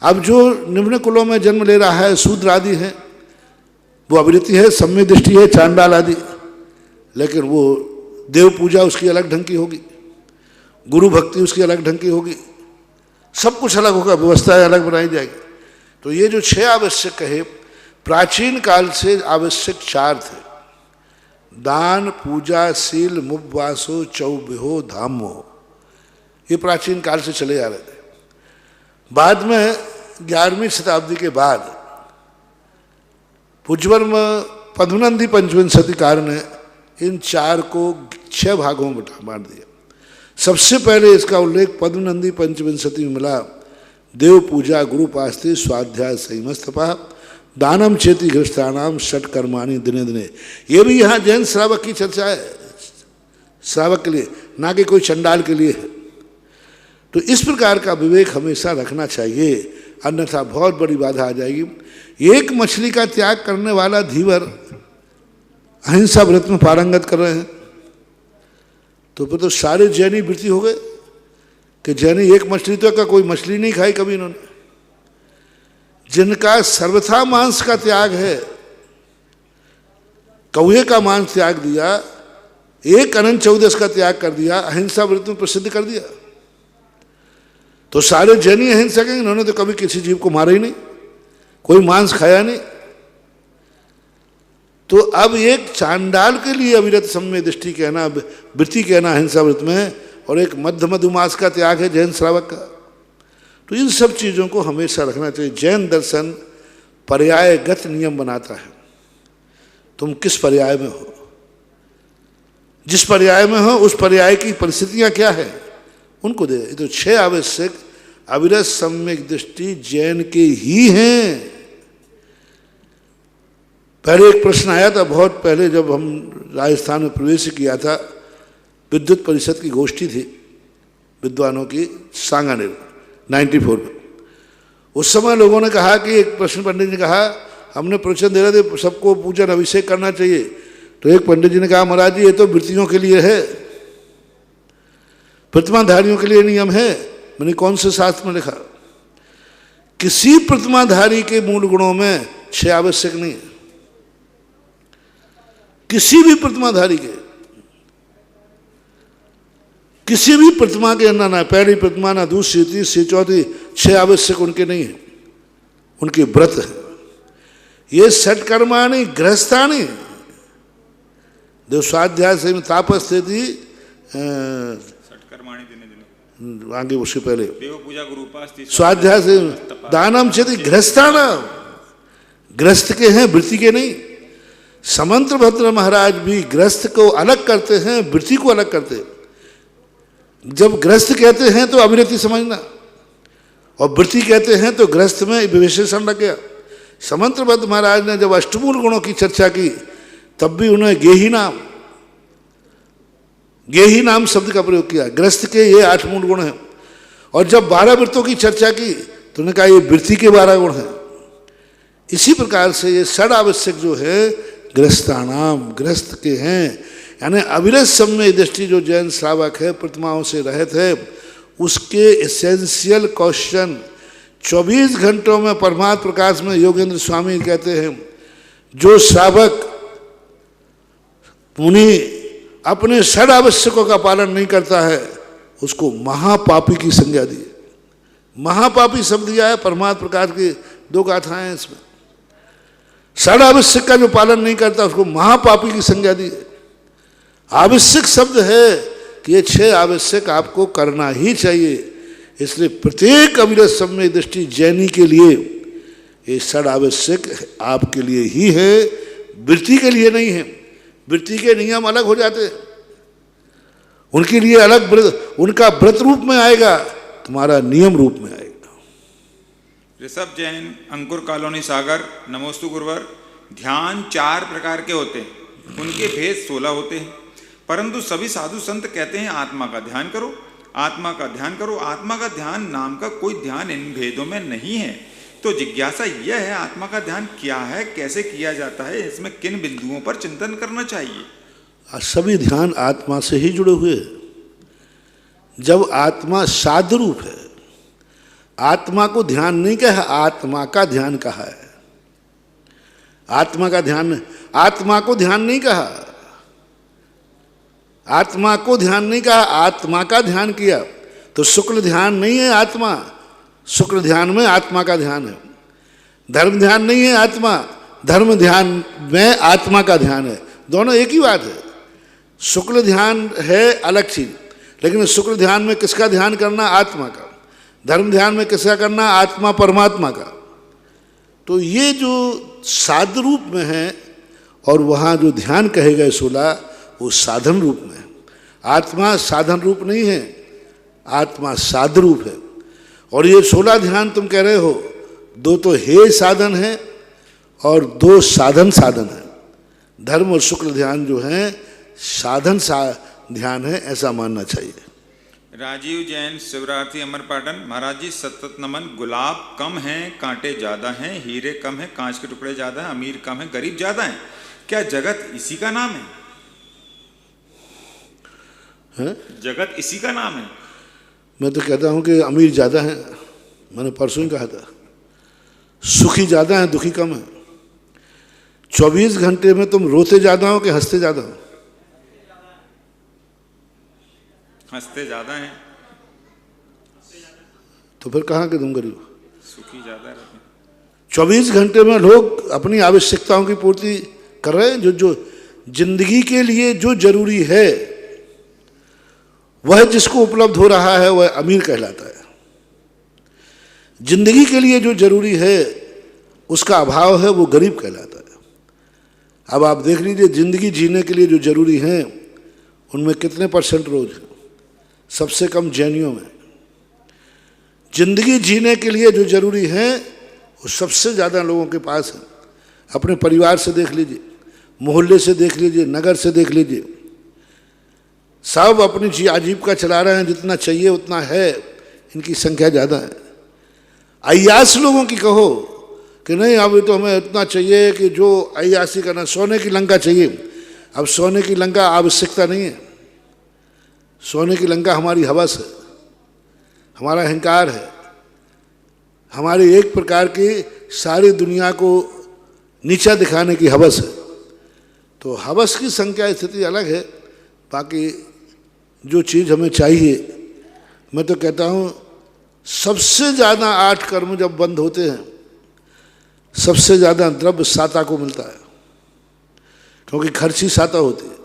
अब जो निम्न कुलों में जन्म ले रहा है, शूद्र आदि है, वो अविरति है, सम्यक दृष्टि है, चांडाल आदि, लेकिन वो देव पूजा उसकी अलग ढंग की होगी, गुरु भक्ति उसकी अलग ढंग की होगी, सब कुछ अलग होगा, व्यवस्थाएं अलग बनाई जाएगी। तो ये जो 6 आवश्यक कहे, प्राचीन काल से आवश्यक 4 थे, दान, पूजा, शील, मुपवासो, चौबेहो, धामो, ये प्राचीन काल से चले आ रहे थे। बाद में 11वीं शताब्दी के बाद पूज्यवर्म पद्मनंदी पंचविंशतिकार ने इन 4 को 6 भागों में बांट दिया। सबसे पहले इसका उल्लेख पद्मनंदी पंचविंशति में मिला। देव पूजा, गुरु उपासना, स्वाध्याय, संयमस्तपा, दानम चेति गृहस्थानाम, षट कर्माणि दिने दिने। ये भी यहाँ जैन श्रावक की चर्चा है, श्रावक के लिए, ना कि कोई चंडाल के लिए है। तो इस प्रकार का विवेक हमेशा रखना चाहिए, अन्यथा बहुत बड़ी बाधा आ जाएगी। एक मछली का त्याग करने वाला धीवर अहिंसा व्रत में पारंगत कर रहे हैं, तो फिर तो सारे जैनी वृत्ति हो गए कि जैनी एक मछली तो का कोई मछली नहीं खाई कभी इन्होंने। जिनका सर्वथा मांस का त्याग है, कौए का मांस त्याग दिया, एक अनंत चौदस का त्याग कर दिया, अहिंसा व्रत में प्रसिद्ध कर दिया, तो सारे जैनी अहिंसक हैं। इन्होंने तो कभी किसी जीव को मारा ही नहीं, कोई मांस खाया नहीं। तो अब एक चांडाल के लिए अविरत सम्यक दृष्टि कहना, वृत्ति कहना अहिंसा व्रत में, और एक मध्य मधुमास का त्याग है जैन श्रावक का। तो इन सब चीज़ों को हमेशा रखना चाहिए। जैन दर्शन पर्यायगत नियम बनाता है, तुम किस पर्याय में हो, जिस पर्याय में हो उस पर्याय की परिस्थितियां क्या है उनको दे। तो 6 आवश्यक अविरत सम्यक दृष्टि जैन के ही हैं। पहले एक प्रश्न आया था बहुत पहले, जब हम राजस्थान में प्रवेश किया था, विद्युत परिषद की गोष्ठी थी विद्वानों की सांगानेर 94 में। उस समय लोगों ने कहा कि, एक प्रश्न पंडित ने कहा, हमने प्रवचन दे रहे थे सबको पूजन अभिषेक करना चाहिए, तो एक पंडित जी ने कहा, महाराज जी ये तो वृत्तियों के लिए है, प्रतिमाधारियों के लिए नियम है। मैंने कौन से शास्त्र में लिखा? किसी प्रतिमाधारी के मूल गुणों में 6 आवश्यक नहीं है, किसी भी प्रतिमाधारी के, किसी भी प्रतिमा के अंदर, ना पहली प्रतिमा, ना दूसरी, तीसरी, चौथी, 6 आवश्यक उनके नहीं है, उनके व्रत है। ये षटकर्माणि गृहस्थानि, देव स्वाध्याय से तापस्थिति, आगे उसके पहले देव पूजा, गुरु उपासना, स्वाध्याय से दानम चेति गृहस्थानाम, गृहस्थ के हैं, वृत्ति के नहीं। समंत्र भद्र महाराज भी गृहस्थ को अलग करते हैं, वृत्ति को अलग करते हैं। जब गृहस्थ कहते हैं तो अविरति समझना, और वृत्ति कहते हैं तो गृहस्थ में विशेषण लग गया। समंत्र भद्र महाराज ने जब अष्टमूल गुणों की चर्चा की, तब भी उन्होंने गेही नाम शब्द का प्रयोग किया। गृहस्थ के ये 8 मूल गुण हैं। और जब 12 व्रतों की चर्चा की तो उन्होंने कहा ये वृत्ति के 12 गुण हैं। इसी प्रकार से ये षड आवश्यक जो है गृहस्थानाम, गृहस्थ के हैं। यानी अविरत सम्यक दृष्टि जो जैन श्रावक है, प्रतिमाओं से रहित है, उसके एसेंशियल क्वेश्चन 24 घंटों में परमात्म प्रकाश में योगेंद्र स्वामी कहते हैं, जो श्रावक मुनि अपने षड आवश्यकों का पालन नहीं करता है उसको महापापी की संज्ञा दी। महापापी शब्द दिया है, परमात्म प्रकाश की 2 गाथाएं हैं इसमें। षड आवश्यक का जो पालन नहीं करता उसको महापापी की संज्ञा दी है। आवश्यक शब्द है कि ये 6 आवश्यक आपको करना ही चाहिए। इसलिए प्रत्येक अविरत समय दृष्टि जैनी के लिए ये षड आवश्यक आपके लिए ही है, वृत्ति के लिए नहीं है। वृत्ति के नियम अलग हो जाते हैं, उनके लिए अलग व्रत, उनका व्रत रूप में आएगा, तुम्हारा नियम रूप में आएगा। ऋषभ जैन, अंकुर कॉलोनी सागर, नमोस्तु गुरुवर। ध्यान 4 प्रकार के होते हैं, उनके भेद 16 होते हैं, परंतु सभी साधु संत कहते हैं आत्मा का ध्यान करो, आत्मा का ध्यान करो। आत्मा का ध्यान नाम का कोई ध्यान इन भेदों में नहीं है। तो जिज्ञासा यह है, आत्मा का ध्यान क्या है, कैसे किया जाता है, इसमें किन बिंदुओं पर चिंतन करना चाहिए? सभी ध्यान आत्मा से ही जुड़े हुए हैं। जब आत्मा साध रूप है, आत्मा को ध्यान नहीं कहा, आत्मा का ध्यान कहा है। आत्मा का ध्यान, आत्मा को ध्यान नहीं कहा, आत्मा को ध्यान नहीं कहा, आत्मा का ध्यान किया। तो शुक्ल ध्यान नहीं है आत्मा, शुक्ल ध्यान में आत्मा का ध्यान है। धर्म ध्यान नहीं है आत्मा, धर्म ध्यान में आत्मा का ध्यान है। दोनों एक ही बात है। शुक्ल ध्यान है अलग चीज, लेकिन शुक्ल ध्यान में किसका ध्यान करना? आत्मा का। धर्म ध्यान में किसका करना? आत्मा परमात्मा का। तो ये जो साध रूप में है और वहाँ जो ध्यान कहे गए 16 वो साधन रूप में है। आत्मा साधन रूप नहीं है, आत्मा साध रूप है। और ये 16 ध्यान तुम कह रहे हो, 2 तो हे साधन है और 2 साधन साधन है। धर्म और शुक्ल ध्यान जो है साधन ध्यान है, ऐसा मानना चाहिए। राजीव जैन, शिवरात्रि, अमरपाटन। महाराज जी सतत नमन। गुलाब कम हैं, कांटे ज्यादा हैं, हीरे कम हैं, कांच के टुकड़े ज्यादा हैं, अमीर कम है, गरीब ज्यादा हैं। क्या जगत इसी का नाम है? जगत इसी का नाम है? मैं तो कहता हूँ कि अमीर ज़्यादा हैं। मैंने परसों ही कहा था, सुखी ज़्यादा हैं, दुखी कम है। 24 घंटे में तुम रोते ज़्यादा हो कि हंसते ज़्यादा हो? हंसते ज़्यादा हैं। तो फिर कहाँ के तुम गरीब हो? सुखी ज़्यादा रहते हैं। 24 घंटे में लोग अपनी आवश्यकताओं की पूर्ति कर रहे हैं। जो जिंदगी के लिए जो जरूरी है वह जिसको उपलब्ध हो रहा है वह अमीर कहलाता है। जिंदगी के लिए जो जरूरी है उसका अभाव है वो गरीब कहलाता है। अब आप देख लीजिए, जिंदगी जीने के लिए जो जरूरी है उनमें कितने % रोज है? सबसे कम जैनियों में। जिंदगी जीने के लिए जो जरूरी है वो सबसे ज़्यादा लोगों के पास है। अपने परिवार से देख लीजिए, मोहल्ले से देख लीजिए, नगर से देख लीजिए, सब अपनी आजीविका चला रहे हैं। जितना चाहिए उतना है, इनकी संख्या ज़्यादा है। अय्यास लोगों की कहो कि नहीं अभी तो हमें इतना चाहिए कि जो अय्यासी करना, सोने की लंका चाहिए। अब सोने की लंका आवश्यकता नहीं है, सोने की लंका हमारी हवस है, हमारा अहंकार है, हमारी एक प्रकार की सारी दुनिया को नीचा दिखाने की हवस है। तो हवस की संख्या स्थिति अलग है। बाकी जो चीज़ हमें चाहिए, मैं तो कहता हूँ सबसे ज़्यादा 8 कर्म जब बंद होते हैं, सबसे ज़्यादा द्रव्य साता को मिलता है, क्योंकि खर्ची साता होती है।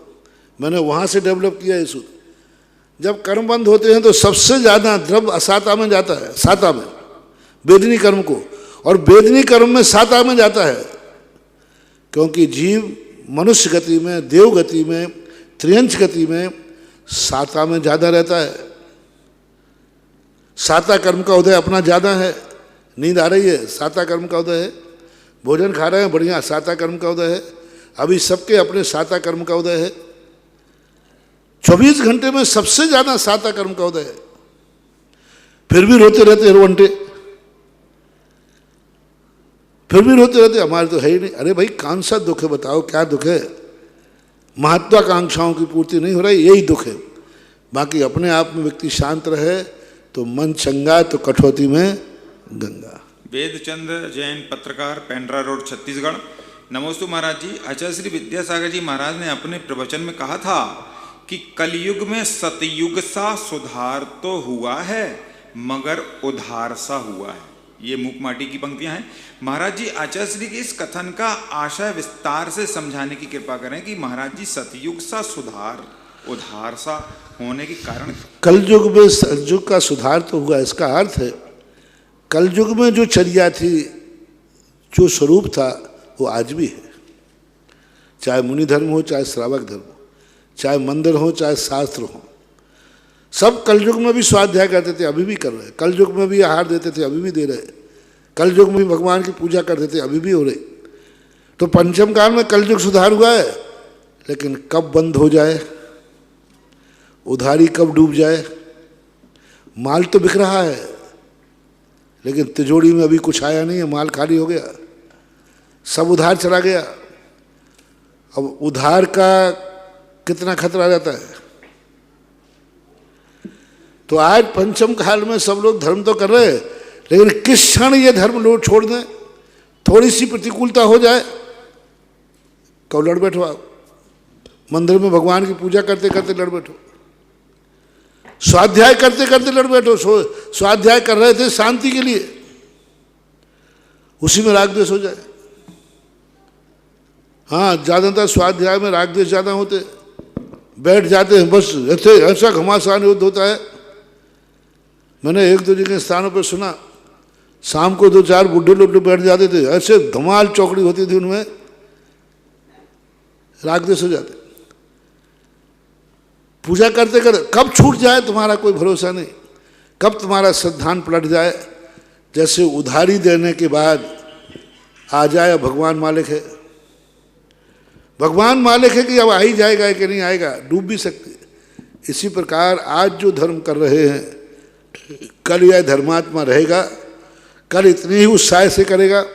मैंने वहाँ से डेवलप किया ये सूत्र। जब कर्म बंद होते हैं तो सबसे ज़्यादा द्रव्य असाता में जाता है, साता में, वेदनी कर्म को, और वेदनी कर्म में साता में जाता है। क्योंकि जीव मनुष्य गति में, देव गति में, त्रियंच गति में साता में ज़्यादा रहता है। साता कर्म का उदय अपना ज़्यादा है। नींद आ रही है, साता कर्म का उदय है। भोजन खा रहे हैं, बढ़िया, साता कर्म का उदय है। अभी सबके अपने साता कर्म का उदय है। 24 घंटे में सबसे ज़्यादा साता कर्म का उदय है। फिर भी रोते रहते रोंटे, फिर भी रोते रहते हमारे तो है ही नहीं। अरे भाई कौन सा दुख है बताओ, क्या दुख है? महत्वाकांक्षाओं की पूर्ति नहीं हो रही, यही दुख है। बाकी अपने आप में व्यक्ति शांत रहे तो मन चंगा, तो कठौती में गंगा। वेदचंद्र जैन, पत्रकार, पेंड्रा रोड, छत्तीसगढ़। नमोस्तु महाराज जी। आचार्य श्री विद्यासागर जी महाराज ने अपने प्रवचन में कहा था कि कलयुग में सतयुग सा सुधार तो हुआ है मगर उधार सा हुआ है। ये मूक माटी की पंक्तियां हैं। महाराज जी आचार्य श्री के इस कथन का आशय विस्तार से समझाने की कृपा करें कि महाराज जी सतयुग सा सुधार उधार सा होने के कारण। कलयुग में सतयुग का सुधार तो हुआ, इसका अर्थ है कलयुग में जो चर्या थी, जो स्वरूप था, वो आज भी है। चाहे मुनि धर्म हो, चाहे श्रावक धर्म हो, चाहे मंदिर हो, चाहे शास्त्र हो, सब कलयुग में भी स्वाध्याय करते थे, अभी भी कर रहे। कलयुग में भी आहार देते थे, अभी भी दे रहे। कलयुग में भी भगवान की पूजा करते थे, अभी भी हो रहे। तो पंचम काल में कलयुग सुधार हुआ है, लेकिन कब बंद हो जाए, उधारी कब डूब जाए। माल तो बिक रहा है, लेकिन तिजोरी में अभी कुछ आया नहीं है, माल खाली हो गया, सब उधार चला गया। अब उधार का कितना खतरा रहता है। तो आज पंचम काल में सब लोग धर्म तो कर रहे हैं, लेकिन किस क्षण ये धर्म लोग छोड़ दें, थोड़ी सी प्रतिकूलता हो जाए, कब लड़ बैठो आप। मंदिर में भगवान की पूजा करते करते लड़ बैठो, स्वाध्याय करते करते लड़ बैठो। स्वाध्याय कर रहे थे शांति के लिए, उसी में राग द्वेष हो जाए। हाँ, ज़्यादातर स्वाध्याय में राग द्वेष ज़्यादा होते, बैठ जाते हैं बस, ऐसा घमासान युद्ध होता है। मैंने एक दो जगह स्थानों पर सुना, शाम को 2-4 बुढ़े लोग बैठ जाते थे, ऐसे धमाल चौकड़ी होती थी, उनमें राग द्वेष हो जाते। पूजा करते करते कब छूट जाए तुम्हारा कोई भरोसा नहीं, कब तुम्हारा सिद्धांत पलट जाए। जैसे उधारी देने के बाद आ जाए भगवान मालिक है, भगवान मालिक है कि अब आ ही जाएगा कि नहीं आएगा, डूब भी सकते। इसी प्रकार आज जो धर्म कर रहे हैं, कल यह धर्मात्मा रहेगा, कल इतनी ही उत्साह से करेगा,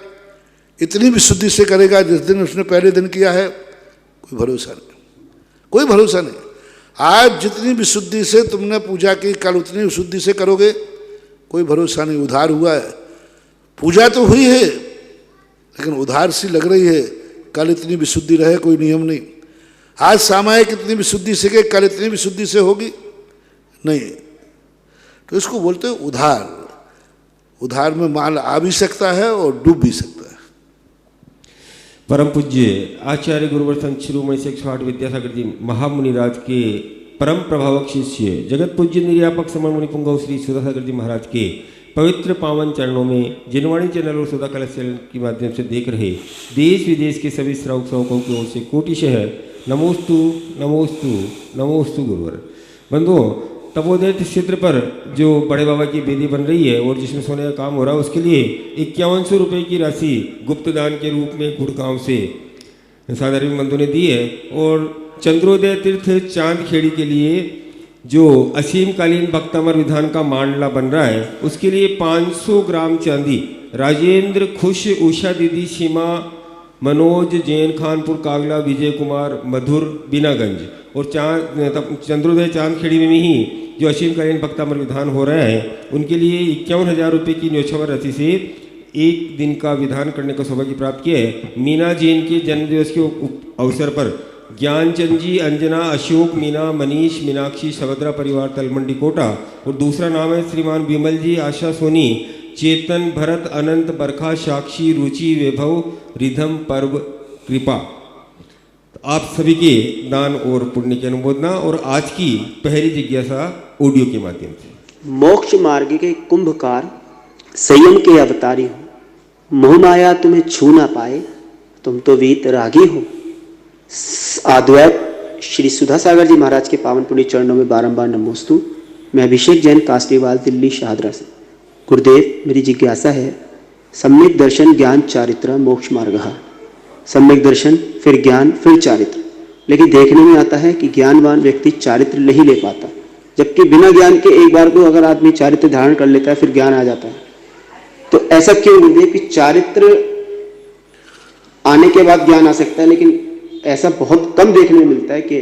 इतनी विशुद्धि से करेगा जिस दिन उसने पहले दिन किया है, कोई भरोसा नहीं, कोई भरोसा नहीं। आज जितनी विशुद्धि से तुमने पूजा की, कल उतनी विशुद्धि से करोगे, कोई भरोसा नहीं। उधार हुआ है, पूजा तो हुई है, लेकिन उधार सी लग रही है। कल इतनी विशुद्धि रहे, कोई नियम नहीं। आज सामायिक इतनी विशुद्धि से के, कल इतनी विशुद्धि से होगी नहीं। तो इसको बोलते हैं उधार। उधार में माल आ भी सकता है और डूब भी सकता है। परम पूज्य आचार्य गुरुवर संत शिरोमणि से 108 विद्यासागर जी महामुनिराज के परम प्रभावक शिष्य जगत पूज्य निर्यापक समण मुनि पुंगव श्री सुधासागर जी महाराज के पवित्र पावन चरणों में जिनवाणी चैनल और सुधा कलश चैनल के माध्यम से देख रहे देश विदेश के सभी श्रावक श्रावकों की ओर से कोटिशः नमोस्तु नमोस्तु नमोस्तु गुरुवर। बंधुओं, तपोदय क्षेत्र पर जो बड़े बाबा की वेदी बन रही है और जिसमें सोने का काम हो रहा है, उसके लिए 5100 रुपये की राशि गुप्त दान के रूप में गुड़गांव से साधारण बंधु ने दी है। और चंद्रोदय तीर्थ चांद खेड़ी के लिए जो असीमकालीन भक्तामर विधान का मांडला बन रहा है, उसके लिए 500 ग्राम चांदी राजेंद्र खुश, उषा दीदी, सीमा, मनोज जैन, खानपुर कागला, विजय कुमार, मधुर, बीनागंज और चंद्रोदय चांद खेड़ी में ही जो असीमकालीन भक्तामर विधान हो रहा है, उनके लिए 51,000 रुपये की न्योछावर राशि से एक दिन का विधान करने का सौभाग्य प्राप्त किया है। मीना जैन के जन्मदिवस के अवसर पर ज्ञानचंद जी, अंजना, अशोक, मीना, मनीष, मीनाक्षी, सभद्रा परिवार तलमंडी कोटा और दूसरा नाम है श्रीमान विमल जी, आशा सोनी, चेतन, भरत, अनंत, बरखा, साक्षी, रुचि, वैभव, रिधम, पर्व, कृपा। आप सभी के दान और पुण्य की अनुमोदना और आज की पहली जिज्ञासा ऑडियो के माध्यम से। मोक्ष मार्ग के कुंभकार संयम के अवतारी हो, मोह माया तुम्हें छू ना पाए, तुम तो वीत रागी हो। अद्वैत श्री सुधासागर जी महाराज के पावन पुण्य चरणों में बारंबार नमोस्तु। मैं अभिषेक जैन, कास्टीवाल, दिल्ली शाहदरा से। गुरुदेव, मेरी जिज्ञासा है, सम्यक दर्शन ज्ञान चारित्र मोक्ष मार्ग। सम्यक दर्शन फिर ज्ञान फिर चारित्र, लेकिन देखने में आता है कि ज्ञानवान व्यक्ति चारित्र नहीं ले पाता, जबकि बिना ज्ञान के एक बार को अगर आदमी चारित्र धारण कर लेता है फिर ज्ञान आ जाता है। तो ऐसा क्यों गुरुदेव कि चारित्र आने के बाद ज्ञान आ सकता है, लेकिन ऐसा बहुत कम देखने में मिलता है कि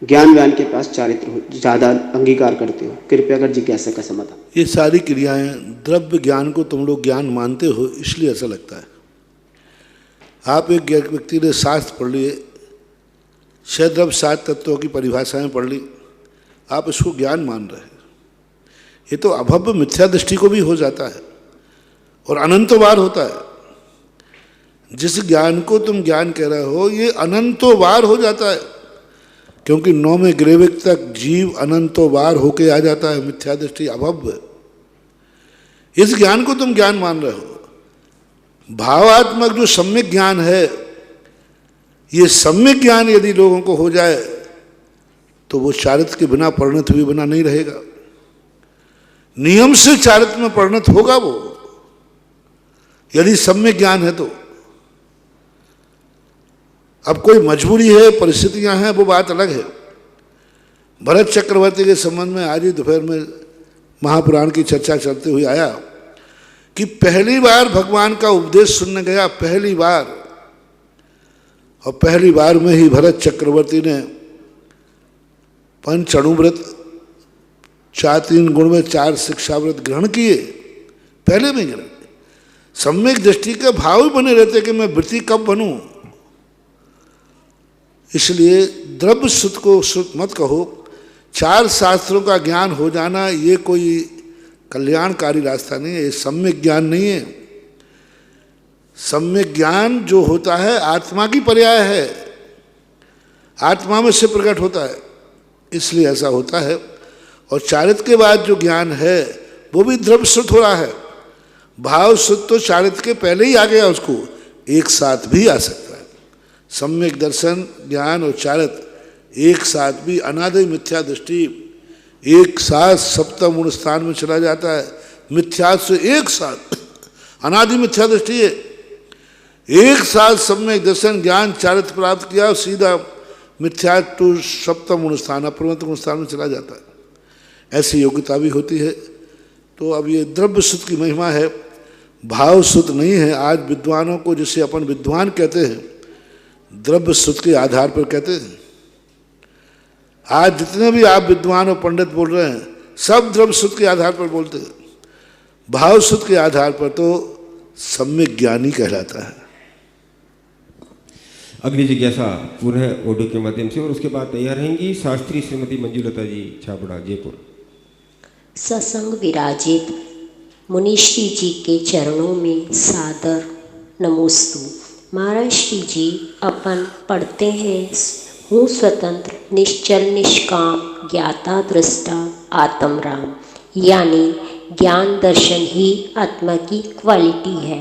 ज्ञानवान के पास चारित्र ज्यादा अंगीकार करते हो। कृपया कर जिज्ञासा का समाधान। ये सारी क्रियाएं द्रव्य ज्ञान को तुम लोग ज्ञान मानते हो, इसलिए ऐसा लगता है। आप एक व्यक्ति ने शास्त्र पढ़ लिए, 6 द्रव्य 7 तत्वों की परिभाषाएं पढ़ ली, आप इसको ज्ञान मान रहे हैं। ये तो अभव्य मिथ्या दृष्टि को भी हो जाता है। और अनंत बार होता है। जिस ज्ञान को तुम ज्ञान कह रहे हो ये अनंतो बार हो जाता है, क्योंकि 9वें ग्रेविक तक जीव अनंतो बार होके आ जाता है, मिथ्या दृष्टि अभव्य। इस ज्ञान को तुम ज्ञान मान रहे हो। भावात्मक जो सम्यक ज्ञान है, ये सम्यक ज्ञान यदि लोगों को हो जाए तो वो चारित्र के बिना, परिणत हुए बिना नहीं रहेगा। नियम से चारित्र में परिणत होगा वो, यदि सम्यक ज्ञान है तो। अब कोई मजबूरी है, परिस्थितियां हैं, वो बात अलग है। भरत चक्रवर्ती के संबंध में आज ही दोपहर में महापुराण की चर्चा चलते हुए आया कि पहली बार भगवान का उपदेश सुनने गया, पहली बार, और पहली बार में ही भरत चक्रवर्ती ने पंच अणुव्रत, 4 गुण में 4 शिक्षाव्रत ग्रहण किए, पहले में ग्रहण किए। सम्यक दृष्टि के भाव ही बने रहते कि मैं वृत्ति कब बनूं। इसलिए द्रव्य सुत को सुत मत कहो। 4 शास्त्रों का ज्ञान हो जाना ये कोई कल्याणकारी रास्ता नहीं है, ये सम्यक ज्ञान नहीं है। सम्यक ज्ञान जो होता है आत्मा की पर्याय है, आत्मा में से प्रकट होता है, इसलिए ऐसा होता है। और चारित्र के बाद जो ज्ञान है वो भी द्रव्य सुत हो रहा है। भाव सुत तो चारित्र के पहले ही आ गया, उसको एक साथ भी आ सकता है। सम्यक दर्शन, ज्ञान और चारित्र एक साथ भी, अनादि मिथ्या दृष्टि एक साथ सप्तम गुण स्थान में चला जाता है। मिथ्या से एक साथ, अनादि मिथ्या दृष्टि है, एक साथ सम्यक दर्शन ज्ञान चारित्र प्राप्त किया और सीधा मिथ्या टू सप्तम गुण स्थान, अप्रमत्त गुण स्थान में चला जाता है। ऐसी योग्यता भी होती है। तो अब ये द्रव्य सुत की महिमा है, भाव सुत नहीं है। आज विद्वानों को जिसे अपन विद्वान कहते हैं, द्रव्य सुत के आधार पर कहते हैं। आज जितने भी आप विद्वान और पंडित बोल रहे हैं, सब द्रव्य सुत के आधार पर बोलते हैं। भाव सुत के आधार पर तो सम्यक ज्ञानी कहलाता है। अगली जिज्ञासा पुनः ऑडियो के माध्यम से, और उसके बाद तैयार रहेंगी शास्त्री श्रीमती मंजुलता जी, छाबड़ा, जयपुर। सत्संग विराजित मुनिश्री जी के चरणों में सादर नमोस्तु। महाराज श्री जी अपन पढ़ते हैं, हूँ स्वतंत्र निश्चल निष्काम ज्ञाता दृष्टा आत्मराम, यानी ज्ञान दर्शन ही आत्मा की क्वालिटी है।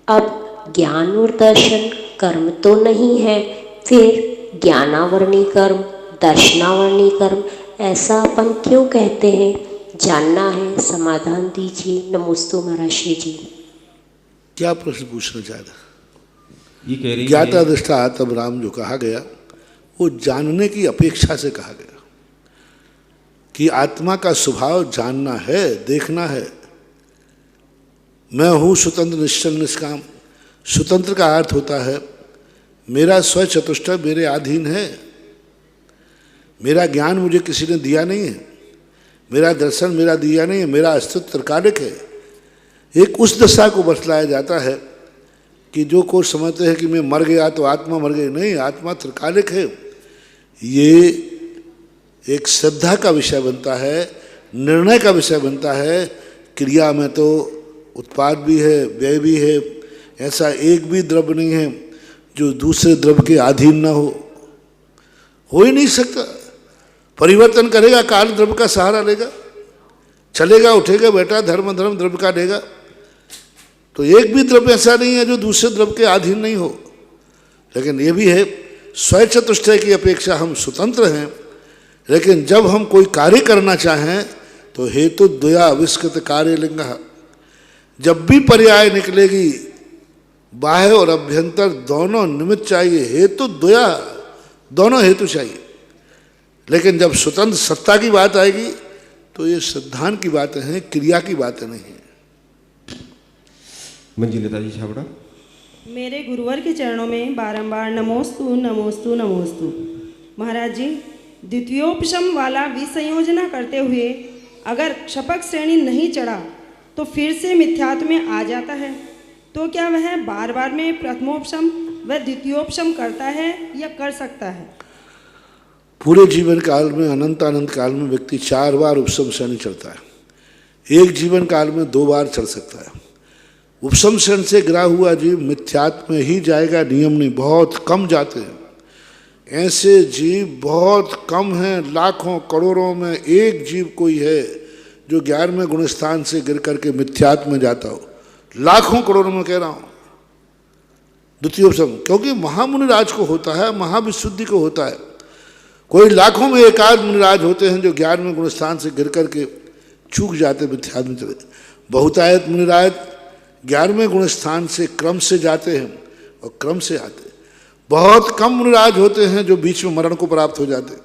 अब ज्ञान और दर्शन कर्म तो नहीं है, फिर ज्ञानावरणी कर्म, दर्शनावरणी कर्म, ऐसा अपन क्यों कहते हैं? जानना है, समाधान दीजिए। नमोस्तु महाराज श्री जी। क्या प्रश्न पूछना चाह रहे? ये कह रही ज्ञाता दृष्टा आत्म राम जो कहा गया, वो जानने की अपेक्षा से कहा गया कि आत्मा का स्वभाव जानना है, देखना है। मैं हूँ स्वतंत्र निश्चल निष्काम। स्वतंत्र का अर्थ होता है मेरा स्व चतुष्टय मेरे अधीन है, मेरा ज्ञान मुझे किसी ने दिया नहीं है, मेरा दर्शन मेरा दिया नहीं है, मेरा अस्तित्व त्रिकालिक है। एक उस दशा को बतलाया जाता है कि जो कोई समझते हैं कि मैं मर गया तो आत्मा मर गई, नहीं, आत्मा त्रिकालिक है। ये एक श्रद्धा का विषय बनता है, निर्णय का विषय बनता है। क्रिया में तो उत्पाद भी है, व्यय भी है। ऐसा एक भी द्रव्य नहीं है जो दूसरे द्रव्य के अधीन ना हो ही नहीं सकता। परिवर्तन करेगा, काल द्रव्य का सहारा लेगा, चलेगा, उठेगा, बैठा, धर्म धर्म द्रव्य का देगा। तो एक भी द्रव्य ऐसा नहीं है जो दूसरे द्रव्य के अधीन नहीं हो। लेकिन ये भी है, स्वचतुष्टय की अपेक्षा हम स्वतंत्र हैं। लेकिन जब हम कोई कार्य करना चाहें तो हेतु द्वया आविष्कृत कार्य लिंग, जब भी पर्याय निकलेगी बाह्य और अभ्यंतर दोनों निमित्त चाहिए, हेतु द्वया, दोनों हेतु चाहिए। लेकिन जब स्वतंत्र सत्ता की बात आएगी तो ये सिद्धांत की बातें हैं, क्रिया की बातें नहीं हैं। मंजुलता जी, छाबड़ा। मेरे गुरुवर के चरणों में बारंबार नमोस्तु नमोस्तु नमोस्तु। महाराज जी, द्वितीयोपशम वाला विसंयोजना करते हुए अगर क्षपक श्रेणी नहीं चढ़ा तो फिर से मिथ्यात्व में आ जाता है, तो क्या वह बार बार में प्रथमोपशम व द्वितीयोपशम करता है या कर सकता है? पूरे जीवन काल में, अनंत अनंत काल में व्यक्ति 4 बार उपशम श्रेणी चढ़ता है। एक जीवन काल में 2 बार चढ़ सकता है। उपशम शरण से गिरा हुआ जीव मिथ्यात्व में ही जाएगा, नियम नहीं, बहुत कम जाते हैं। ऐसे जीव बहुत कम हैं, लाखों करोड़ों में एक जीव कोई है जो 11वें गुणस्थान से गिर करके मिथ्यात्व में जाता हो। लाखों करोड़ों में कह रहा हूँ द्वितीय उपशम, क्योंकि महामुनिराज को होता है, महाविशुद्धि को होता है। कोई लाखों में एकाध मुनिराज होते हैं जो 11वें गुणस्थान से गिर करके चूक जाते, मिथ्यात्व में चले। बहुतायत मुनिराज 11वें गुणस्थान से क्रम से जाते हैं और क्रम से आते। बहुत कम मुनिराज होते हैं जो बीच में मरण को प्राप्त हो जाते।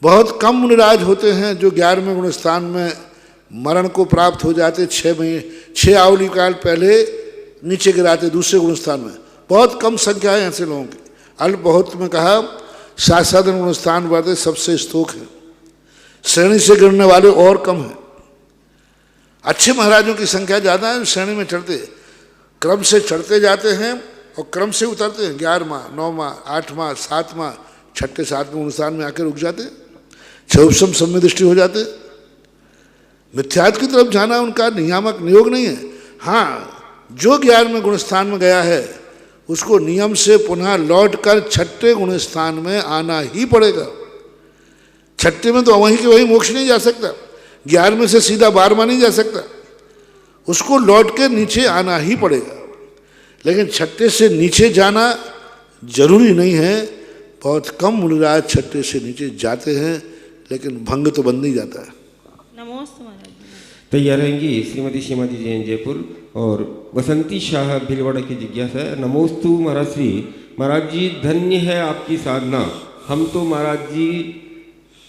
बहुत कम मुनिराज होते हैं जो 11वें गुणस्थान में मरण को प्राप्त हो जाते। 6 आवली काल पहले नीचे गिराते दूसरे गुणस्थान में। बहुत कम संख्या है ऐसे लोगों की। अल्प बहुत में कहा साधारण गुणस्थान वाले सबसे स्तोक है, श्रेणी से गिरने वाले और कम हैं। अच्छे महाराजों की संख्या ज़्यादा है, श्रेणी में चढ़ते, क्रम से चढ़ते जाते हैं और क्रम से उतरते हैं। 11वां, 9वां, 8वां, 7वां, 6ठे 7वें गुणस्थान में आकर रुक जाते, 6 उपशम सम्य दृष्टि हो जाते। मिथ्यात्व की तरफ जाना उनका नियामक नियोग नहीं है। हाँ, जो 11वें गुणस्थान में गया है उसको नियम से पुनः लौटकर 6ठे गुणस्थान में आना ही पड़ेगा। 6ठे में तो वहीं के वहीं मोक्ष नहीं जा सकता, 11वें से सीधा 12वां नहीं जा सकता, उसको लौट के नीचे आना ही पड़ेगा। लेकिन 6ठे से नीचे जाना जरूरी नहीं है। बहुत कम मुनिराज 6ठे से नीचे जाते हैं, लेकिन भंग तो बन नहीं जाता है। नमोस्तु महाराज। तैयार रहेंगी श्रीमती सीमा जी जैन जयपुर और बसंती शाह भीलवाड़ा की जिज्ञासा है। नमोस्तु महाराज श्री। महाराज जी धन्य है आपकी साधना। हम तो महाराज जी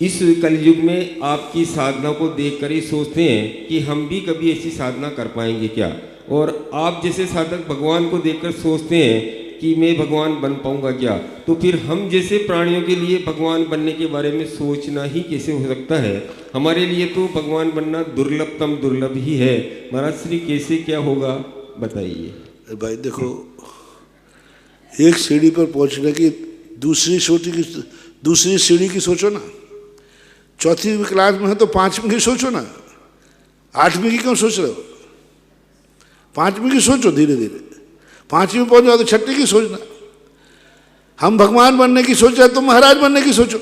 इस कलयुग में आपकी साधना को देखकर ही सोचते हैं कि हम भी कभी ऐसी साधना कर पाएंगे क्या, और आप जैसे साधक भगवान को देखकर सोचते हैं कि मैं भगवान बन पाऊंगा क्या। तो फिर हम जैसे प्राणियों के लिए भगवान बनने के बारे में सोचना ही कैसे हो सकता है। हमारे लिए तो भगवान बनना दुर्लभतम दुर्लभ ही है। महाराज श्री कैसे क्या होगा बताइए। भाई देखो, एक सीढ़ी पर पहुंचने की दूसरी सीढ़ी की सोचो ना। 4वीं क्लास में है तो 5वीं की सोचो ना, 8वीं की क्यों सोच रहे हो? 5वीं की सोचो धीरे धीरे। 5वीं में पहुंच जाओ तो 6ठे की सोचना। हम भगवान बनने की सोच रहे तो महाराज बनने की सोचो,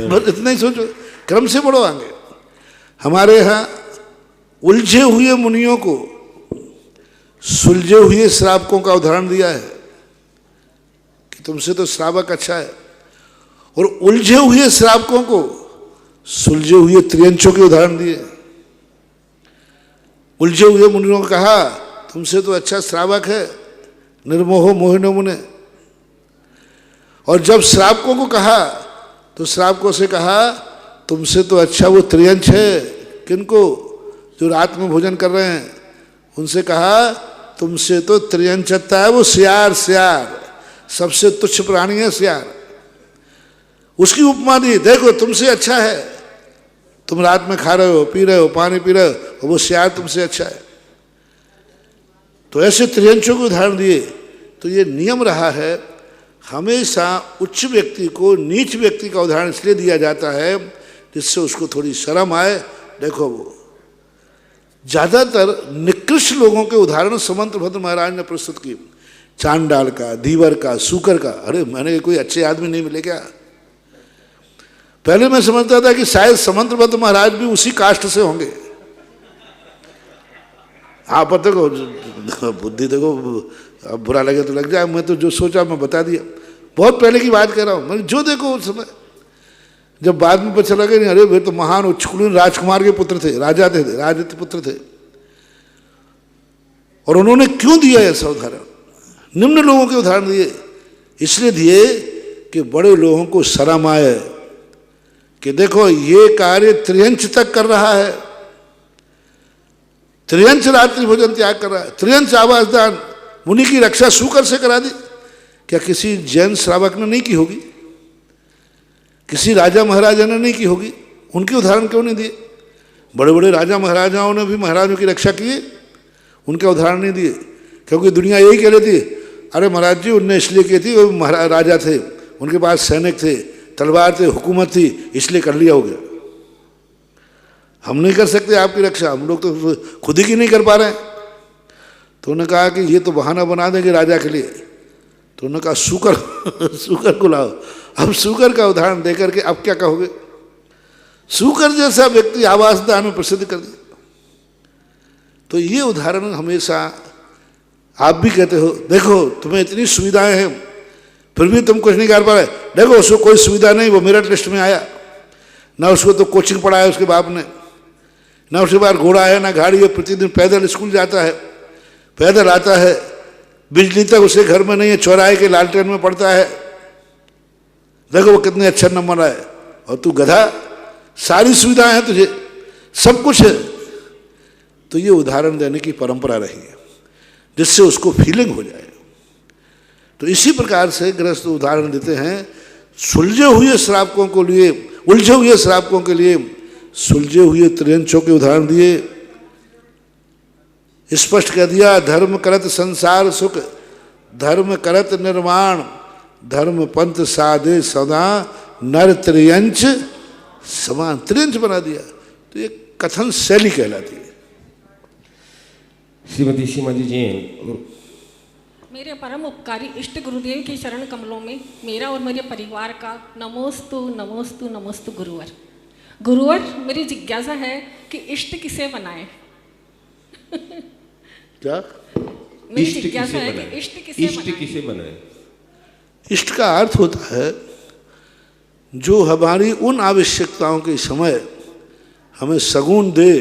बस इतना ही सोचो, क्रम से बढ़ो आगे। हमारे यहाँ उलझे हुए मुनियों को सुलझे हुए श्रावकों का उदाहरण दिया है कि तुमसे तो श्रावक अच्छा है, और उलझे हुए श्रावकों को सुलझे हुए त्रियंचों के उदाहरण दिए। उलझे हुए मुनियों को कहा तुमसे तो अच्छा श्रावक है, निर्मोह मोहिनो मुने। और जब श्रावकों को कहा तो श्रावकों से कहा तुमसे तो अच्छा वो त्रियंच है। किनको? जो रात में भोजन कर रहे हैं उनसे कहा तुमसे तो त्रियंचता है वो सियार। सबसे तुच्छ प्राणी है सियार। उसकी उपमा दी, देखो तुमसे अच्छा है, तुम रात में खा रहे हो, पी रहे हो, पानी पी रहे हो, और वो सियार तुमसे अच्छा है। तो ऐसे त्रियंचों के उदाहरण दिए। तो ये नियम रहा है, हमेशा उच्च व्यक्ति को नीच व्यक्ति का उदाहरण इसलिए दिया जाता है जिससे उसको थोड़ी शर्म आए। देखो वो ज़्यादातर निकृष्ट लोगों के उदाहरण समंतभद्र महाराज ने प्रस्तुत किए। चांडाल का, दीवर का, सूकर का। अरे मैंने कोई अच्छे आदमी नहीं मिले क्या? पहले मैं समझता था कि शायद समंतभद्र महाराज भी उसी कास्ट से होंगे। आप देखो बुद्धि देखो, अब बुरा लगे तो लग जाए। मैं तो जो सोचा मैं बता दिया, बहुत पहले की बात कर रहा हूँ। मैं जो देखो उस समय, जब बाद में पता चला कि नहीं, अरे वे तो महान उच्चकुलीन राजकुमार के पुत्र थे, राजा थे, राजत पुत्र थे। और उन्होंने क्यों दिया ऐसा उदाहरण? निम्न लोगों के उदाहरण दिए, इसलिए दिए कि बड़े लोगों को शर्म आए कि देखो ये कार्य त्रियंच तक कर रहा है, त्रियंच रात्रि भोजन त्याग कर रहा है, त्रियंच आवास दान, मुनि की रक्षा सूकर से करा दी। क्या किसी जैन श्रावक ने नहीं की होगी? किसी राजा महाराजा ने नहीं की होगी? उनके उदाहरण क्यों नहीं दिए? बड़े बड़े राजा महाराजाओं ने भी महाराजों की रक्षा की, उनके उदाहरण नहीं दिए। क्योंकि दुनिया यही कह रही थी, अरे महाराज जी उनने इसलिए की थी, वो महाराज राजा थे, उनके पास सैनिक थे, तलवार थे, हुकूमत थी, इसलिए कर लिया हो गया। हम नहीं कर सकते आपकी रक्षा, हम लोग तो खुद ही की नहीं कर पा रहे हैं। तो उन्होंने कहा कि ये तो बहाना बना देंगे राजा के लिए। तो उन्होंने कहा सूकर सूकर को लाओ। अब सूकर का उदाहरण देकर के अब क्या कहोगे? सूकर जैसा व्यक्ति आवास दान में प्रसिद्ध कर दिया। तो ये उदाहरण हमेशा आप भी कहते हो, देखो तुम्हें इतनी सुविधाएं हैं फिर भी तुम कुछ नहीं कर पा रहे। देखो उसको कोई सुविधा नहीं, वो मेरिट लिस्ट में आया ना, उसको तो कोचिंग पढ़ाया उसके बाप ने, ना उसके बाद घोड़ा है ना गाड़ी है, प्रतिदिन पैदल स्कूल जाता है, पैदल आता है, बिजली तक उसके घर में नहीं है, चौराहे के लालटेन में पड़ता है। देखो वो कितने अच्छे नंबर आए, और तू गधा, सारी सुविधाएं हैं तुझे, सब कुछ है। तो ये उदाहरण देने की परंपरा रही है जिससे उसको फीलिंग हो जाए। तो इसी प्रकार से गृहस्थ उदाहरण देते हैं सुलझे हुए श्रावकों को लिए, उलझे हुए श्रावकों के लिए सुलझे हुए त्रियंचों के उदाहरण दिए। स्पष्ट कह दिया, धर्म करत संसार सुख, धर्म करत निर्माण, धर्म पंथ साधे सदा, नर त्रियंच समान। त्रियंच बना दिया। तो ये कथन शैली कहलाती है। श्रीमती सीमाजी जैन। मेरे परम उपकारी इष्ट गुरुदेव के चरण कमलों में मेरा और मेरे परिवार का नमोस्तु नमोस्तु नमोस्तु गुरुवर। गुरुवर, मेरी जिज्ञासा है कि इष्ट किसे बनाए? क्या? मेरी जिज्ञासा है कि इष्ट किसे बनाए? इष्ट का अर्थ होता है जो हमारी उन आवश्यकताओं के समय हमें सगुन दे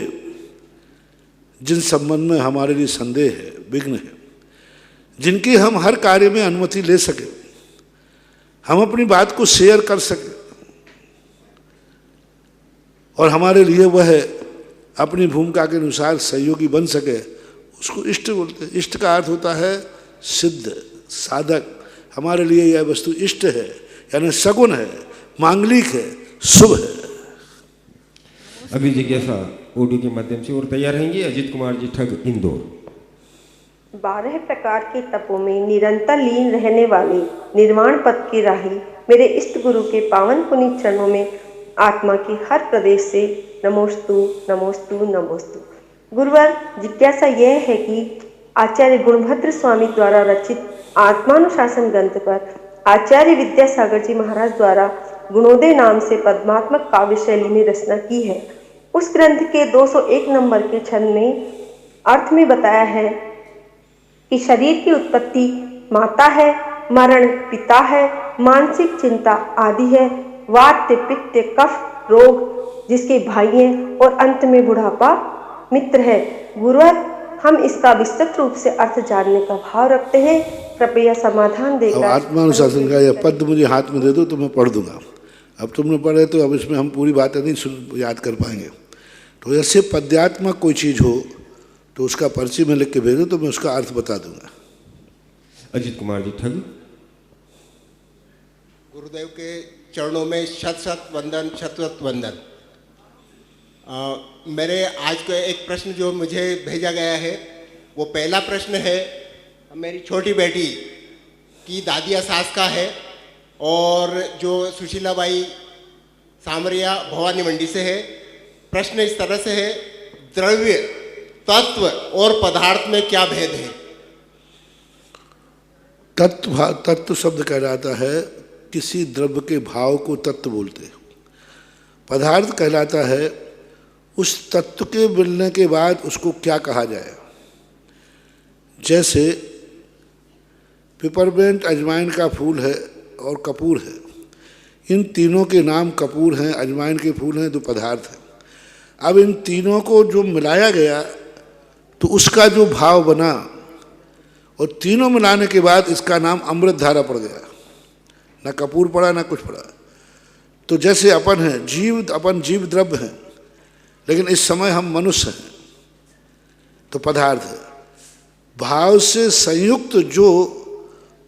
जिन संबंध में हमारे लिए संदेह है, विघ्न है, जिनकी हम हर कार्य में अनुमति ले सके, हम अपनी बात को शेयर कर सके, और हमारे लिए वह अपनी भूमिका के अनुसार सहयोगी बन सके, उसको इष्ट बोलते हैं। इष्ट का अर्थ होता है सिद्ध, साधक। हमारे लिए यह वस्तु इष्ट है, यानी सगुन है, मांगलिक है, शुभ है। अगली जिज्ञासा ऑडियो के माध्यम से और तैयार रहेंगे अजीत कुमार जी ठग, इंदौर। 12 प्रकार के तपों में निरंतर लीन रहने वाले निर्वाण पद के राही मेरे इष्ट गुरु के पावन पुनीत चरणों में आत्मा के हर प्रदेश से नमोस्तु नमोस्तु नमोस्तु। गुरुवर, जिज्ञासा यह है कि आचार्य गुणभद्र स्वामी द्वारा रचित आत्मानुशासन ग्रंथ पर आचार्य विद्यासागर जी महाराज द्वारा गुणोदय नाम से पद्मात्मक काव्य शैली में रचना की है। उस ग्रंथ के 201 नंबर के छंद में अर्थ में बताया है कि शरीर की उत्पत्ति माता है, मरण पिता है, मानसिक चिंता आदि है, वात पित्त कफ रोग जिसके भाई हैं, और अंत में बुढ़ापा मित्र है। गुरुवर, हम इसका विस्तृत रूप से अर्थ जानने का भाव रखते हैं, कृपया समाधान देकर। आत्मानुशासन का यह पद मुझे हाथ में दे दो तो मैं पढ़ दूंगा। अब तुमने पढ़े तो अब इसमें हम पूरी बातें नहीं याद कर पाएंगे। तो ऐसे पद्यात्मक कोई चीज़ हो तो उसका पर्ची में लिख के भेजो तो मैं उसका अर्थ बता दूंगा। अजीत कुमार जी ठग। गुरुदेव के चरणों में शत शत वंदन, शत शत वंदन। मेरे आज का एक प्रश्न जो मुझे भेजा गया है, वो पहला प्रश्न है मेरी छोटी बेटी की दादिया सास का है, और जो सुशीलाबाई सामरिया भवानी मंडी से है। प्रश्न इस तरह से है, द्रव्य, तत्व और पदार्थ में क्या भेद है? तत्व शब्द कहलाता है किसी द्रव्य के भाव को तत्व बोलते हैं। पदार्थ कहलाता है उस तत्व के मिलने के बाद उसको क्या कहा जाए। जैसे पिपरमेंट अजवाइन का फूल है और कपूर है, इन तीनों के नाम कपूर हैं, अजवाइन के फूल हैं, दो पदार्थ हैं। अब इन तीनों को जो मिलाया गया तो उसका जो भाव बना, और तीनों मिलाने के बाद इसका नाम अमृत धारा पड़ गया। ना कपूर पड़ा ना कुछ पड़ा। तो जैसे अपन हैं जीव, अपन जीव द्रव्य हैं, लेकिन इस समय हम मनुष्य हैं तो पदार्थ है। भाव से संयुक्त जो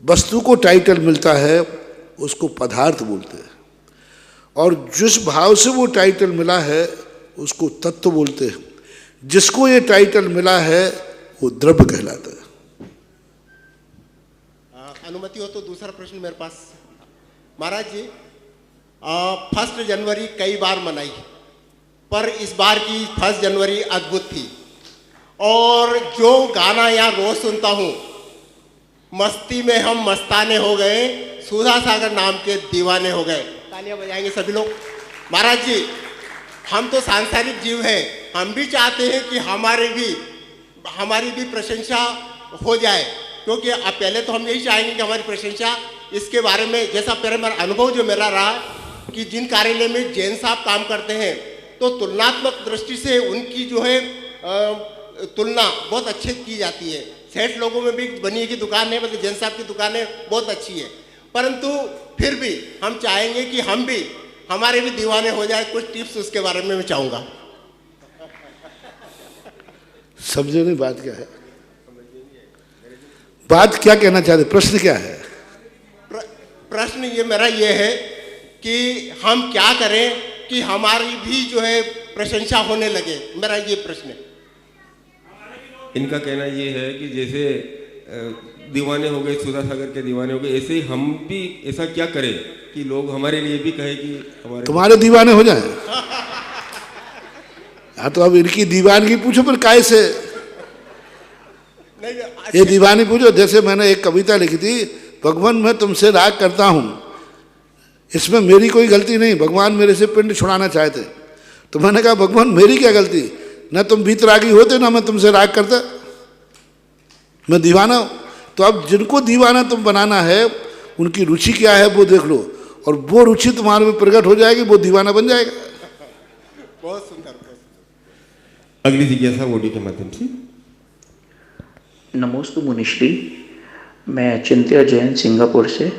वस्तु को टाइटल मिलता है उसको पदार्थ बोलते हैं, और जिस भाव से वो टाइटल मिला है उसको तत्व बोलते हैं। जिसको ये टाइटल मिला है वो द्रव्य कहलाता है। अनुमति हो तो दूसरा प्रश्न मेरे पास। महाराज जी, 1 जनवरी कई बार मनाई, पर इस बार की 1 जनवरी अद्भुत थी। और जो गाना यहाँ रोज सुनता हूँ, मस्ती में हम मस्ताने हो गए, सुधा सागर नाम के दीवाने हो गए। तालियां बजाएंगे सभी लोग। महाराज जी, हम तो सांसारिक जीव हैं, हम भी चाहते हैं कि हमारी भी प्रशंसा हो जाए, क्योंकि अब पहले तो हम यही चाहेंगे कि हमारी प्रशंसा इसके बारे में, जैसा मेरा अनुभव जो मेरा रहा कि जिन कार्यालय में जैन साहब काम करते हैं तो तुलनात्मक दृष्टि से उनकी जो है तुलना बहुत अच्छी की जाती है। सेठ लोगों में भी बनिए की दुकान है, मतलब जैन साहब की दुकानें बहुत अच्छी है, परंतु फिर भी हम चाहेंगे कि हमारे भी दीवाने हो जाए। कुछ टिप्स उसके बारे में मैं चाहूँगा। समझे नहीं बात क्या है? बात क्या कहना चाहते, प्रश्न क्या है? प्रश्न ये मेरा ये है कि हम क्या करें कि हमारी भी जो है प्रशंसा होने लगे, मेरा ये प्रश्न है। इनका कहना ये है कि जैसे दीवाने हो गए, सुधा सागर के दीवाने हो गए, ऐसे ही हम भी ऐसा क्या करें कि लोग हमारे लिए भी कहे कि तुम्हारे दीवाने हो जाएं। हाँ, तो अब इनकी दीवानगी पूछो, पर काय से ये दीवानी पूछो। जैसे मैंने एक कविता लिखी थी, भगवान मैं तुमसे राग करता हूँ, इसमें मेरी कोई गलती नहीं, भगवान मेरे से पिंड छुड़ाना चाहते। तो मैंने कहा भगवान मेरी क्या गलती, ना तुम वीतरागी होते ना मैं तुमसे राग करता, मैं दीवाना हूँ। तो अब जिनको दीवाना तुम बनाना है उनकी रुचि क्या है वो देख लो, और वो रुचि तुम्हारे में प्रकट हो जाएगी, वो दीवाना बन जाएगा। बहुत सुंदर। अगली जिज्ञासा ऑडियो के माध्यम से। नमोस्तु मुनिश्री, मैं चिंत्या जैन सिंगापुर से।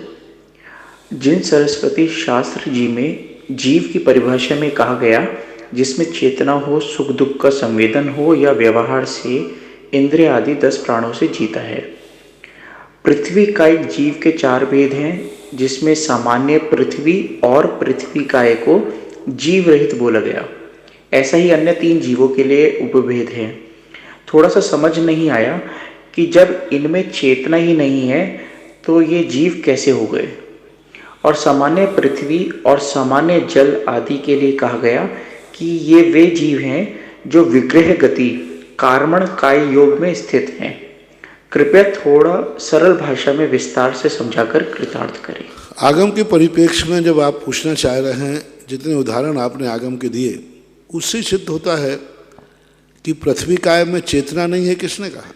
जिन सरस्वती शास्त्र जी में जीव की परिभाषा में कहा गया जिसमें चेतना हो, सुख दुख का संवेदन हो या व्यवहार से इंद्रिय आदि 10 प्राणों से जीता है। पृथ्वी कायिक जीव के 4 भेद हैं, जिसमें सामान्य पृथ्वी और पृथ्वी काय को जीव रहित बोला गया। ऐसा ही अन्य 3 जीवों के लिए उपभेद हैं। थोड़ा सा समझ नहीं आया कि जब इनमें चेतना ही नहीं है तो ये जीव कैसे हो गए, और सामान्य पृथ्वी और सामान्य जल आदि के लिए कहा गया कि ये वे जीव हैं जो विग्रह गति कार्मण काय योग में स्थित हैं। कृपया थोड़ा सरल भाषा में विस्तार से समझाकर कृतार्थ करें। आगम के परिप्रेक्ष्य में जब आप पूछना चाह रहे हैं, जितने उदाहरण आपने आगम के दिए उससे सिद्ध होता है कि पृथ्वी काय में चेतना नहीं है। किसने कहा?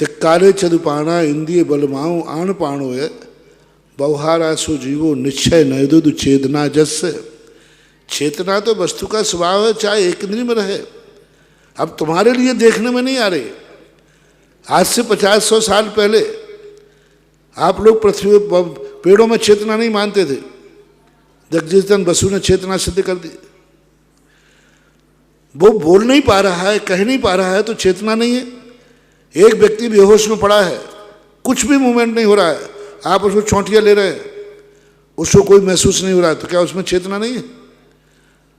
तिक्काले चदुपाना इंद्रिय बलमाओ आण पाणो है बहुहारा सो जीवो निश्चय नैदुद चेतना जस्य। चेतना तो वस्तु का स्वभाव है, चाहे एक इंद्रिय में रहे। अब तुम्हारे लिए देखने में नहीं आ रही। आज से 50-100 साल पहले आप लोग पृथ्वी पेड़ों में चेतना नहीं मानते थे, जगदीश बसु ने चेतना सिद्ध कर दी। वो बोल नहीं पा रहा है, कह नहीं पा रहा है तो चेतना नहीं है। एक व्यक्ति बेहोश में पड़ा है, कुछ भी मूवमेंट नहीं हो रहा है, आप उसको चौंटियाँ ले रहे हैं, उसको कोई महसूस नहीं हो रहा है, तो क्या उसमें चेतना नहीं है?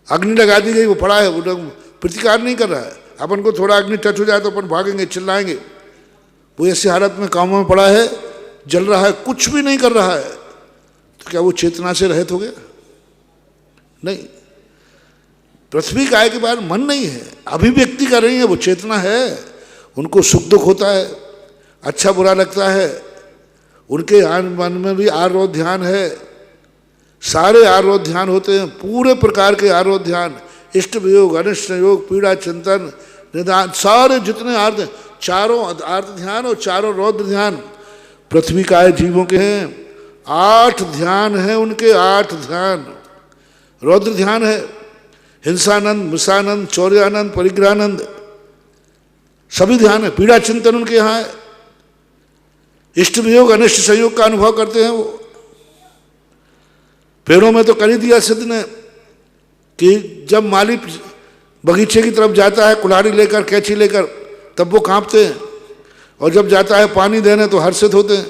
अग्नि लगा दी गई, वो पड़ा है, वो प्रतिकार नहीं कर रहा है। अपन को थोड़ा अग्नि टच हो जाए तो अपन भागेंगे, चिल्लाएंगे। वो ऐसी हालत में कामों में पड़ा है, जल रहा है, कुछ भी नहीं कर रहा है, तो क्या वो चेतना से रहित हो गया? नहीं। पृथ्वी काय के बाद मन नहीं है, अभिव्यक्ति कर रही है, वो चेतना है। उनको सुख दुख होता है, अच्छा बुरा लगता है, उनके मन में भी आरोध ध्यान है। सारे आरोध ध्यान होते हैं, पूरे प्रकार के आरोध ध्यान, इष्ट वियोग, अनिष्ट योग, पीड़ा चिंतन, निदान, सारे जितने आर्थ, चारों आर्थ ध्यान और चारों रौद्र ध्यान पृथ्वी काय जीवों के हैं। 8 ध्यान हैं उनके, 8 ध्यान। रौद्र ध्यान है हिंसानंद, मिषानंद, चौर्यानंद, परिग्रहानंद, सभी ध्यान है। पीड़ा चिंतन उनके यहाँ है। इष्ट वियोग अनिष्ट संयोग का अनुभव करते हैं वो। पेड़ों में तो कर ही दिया सिद्ध ने कि जब माली बगीचे की तरफ जाता है कुल्हाड़ी लेकर, कैंची लेकर, तब वो कांपते हैं, और जब जाता है पानी देने तो हर्षित होते हैं।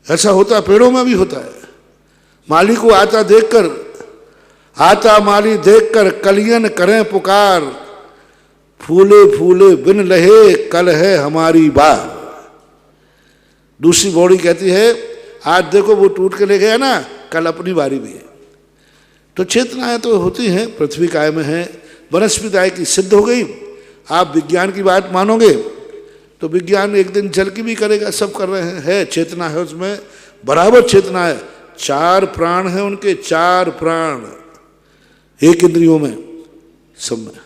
ऐसा होता है, पेड़ों में भी होता है। माली को आता देखकर, आता माली देखकर कलियन करें पुकार, फूले फूले बिन लहे कल है हमारी बात। दूसरी बॉडी कहती है आज देखो वो टूट के ले गया ना, कल अपनी बारी भी है। तो चेतनाएं तो होती हैं, पृथ्वी काय में है, वनस्पतियाँ की सिद्ध हो गई। आप विज्ञान की बात मानोगे तो विज्ञान एक दिन जल की भी करेगा, सब कर रहे हैं, है चेतना है उसमें, बराबर चेतना है। 4 प्राण हैं उनके, 4 प्राण एक इंद्रियों में, सब में।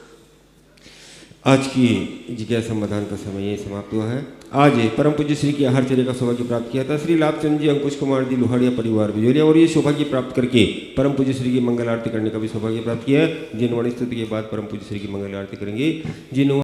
आज की जिज्ञासा समाधान का समय ये समाप्त हुआ है। आज परम पूज्य श्री की आहारचर्य का सौभाग्य प्राप्त किया था श्री लाभचंद जी, अंकुश कुमार जी, लोहाड़िया परिवार बिजोरिया, और ये सौभाग्य प्राप्त करके परम पूज्य श्री की मंगल आरती करने का भी सौभाग्य प्राप्त किया है। जिन वाणी स्तुति के बाद परम पूज्य श्री की मंगल आरती करेंगे, जिन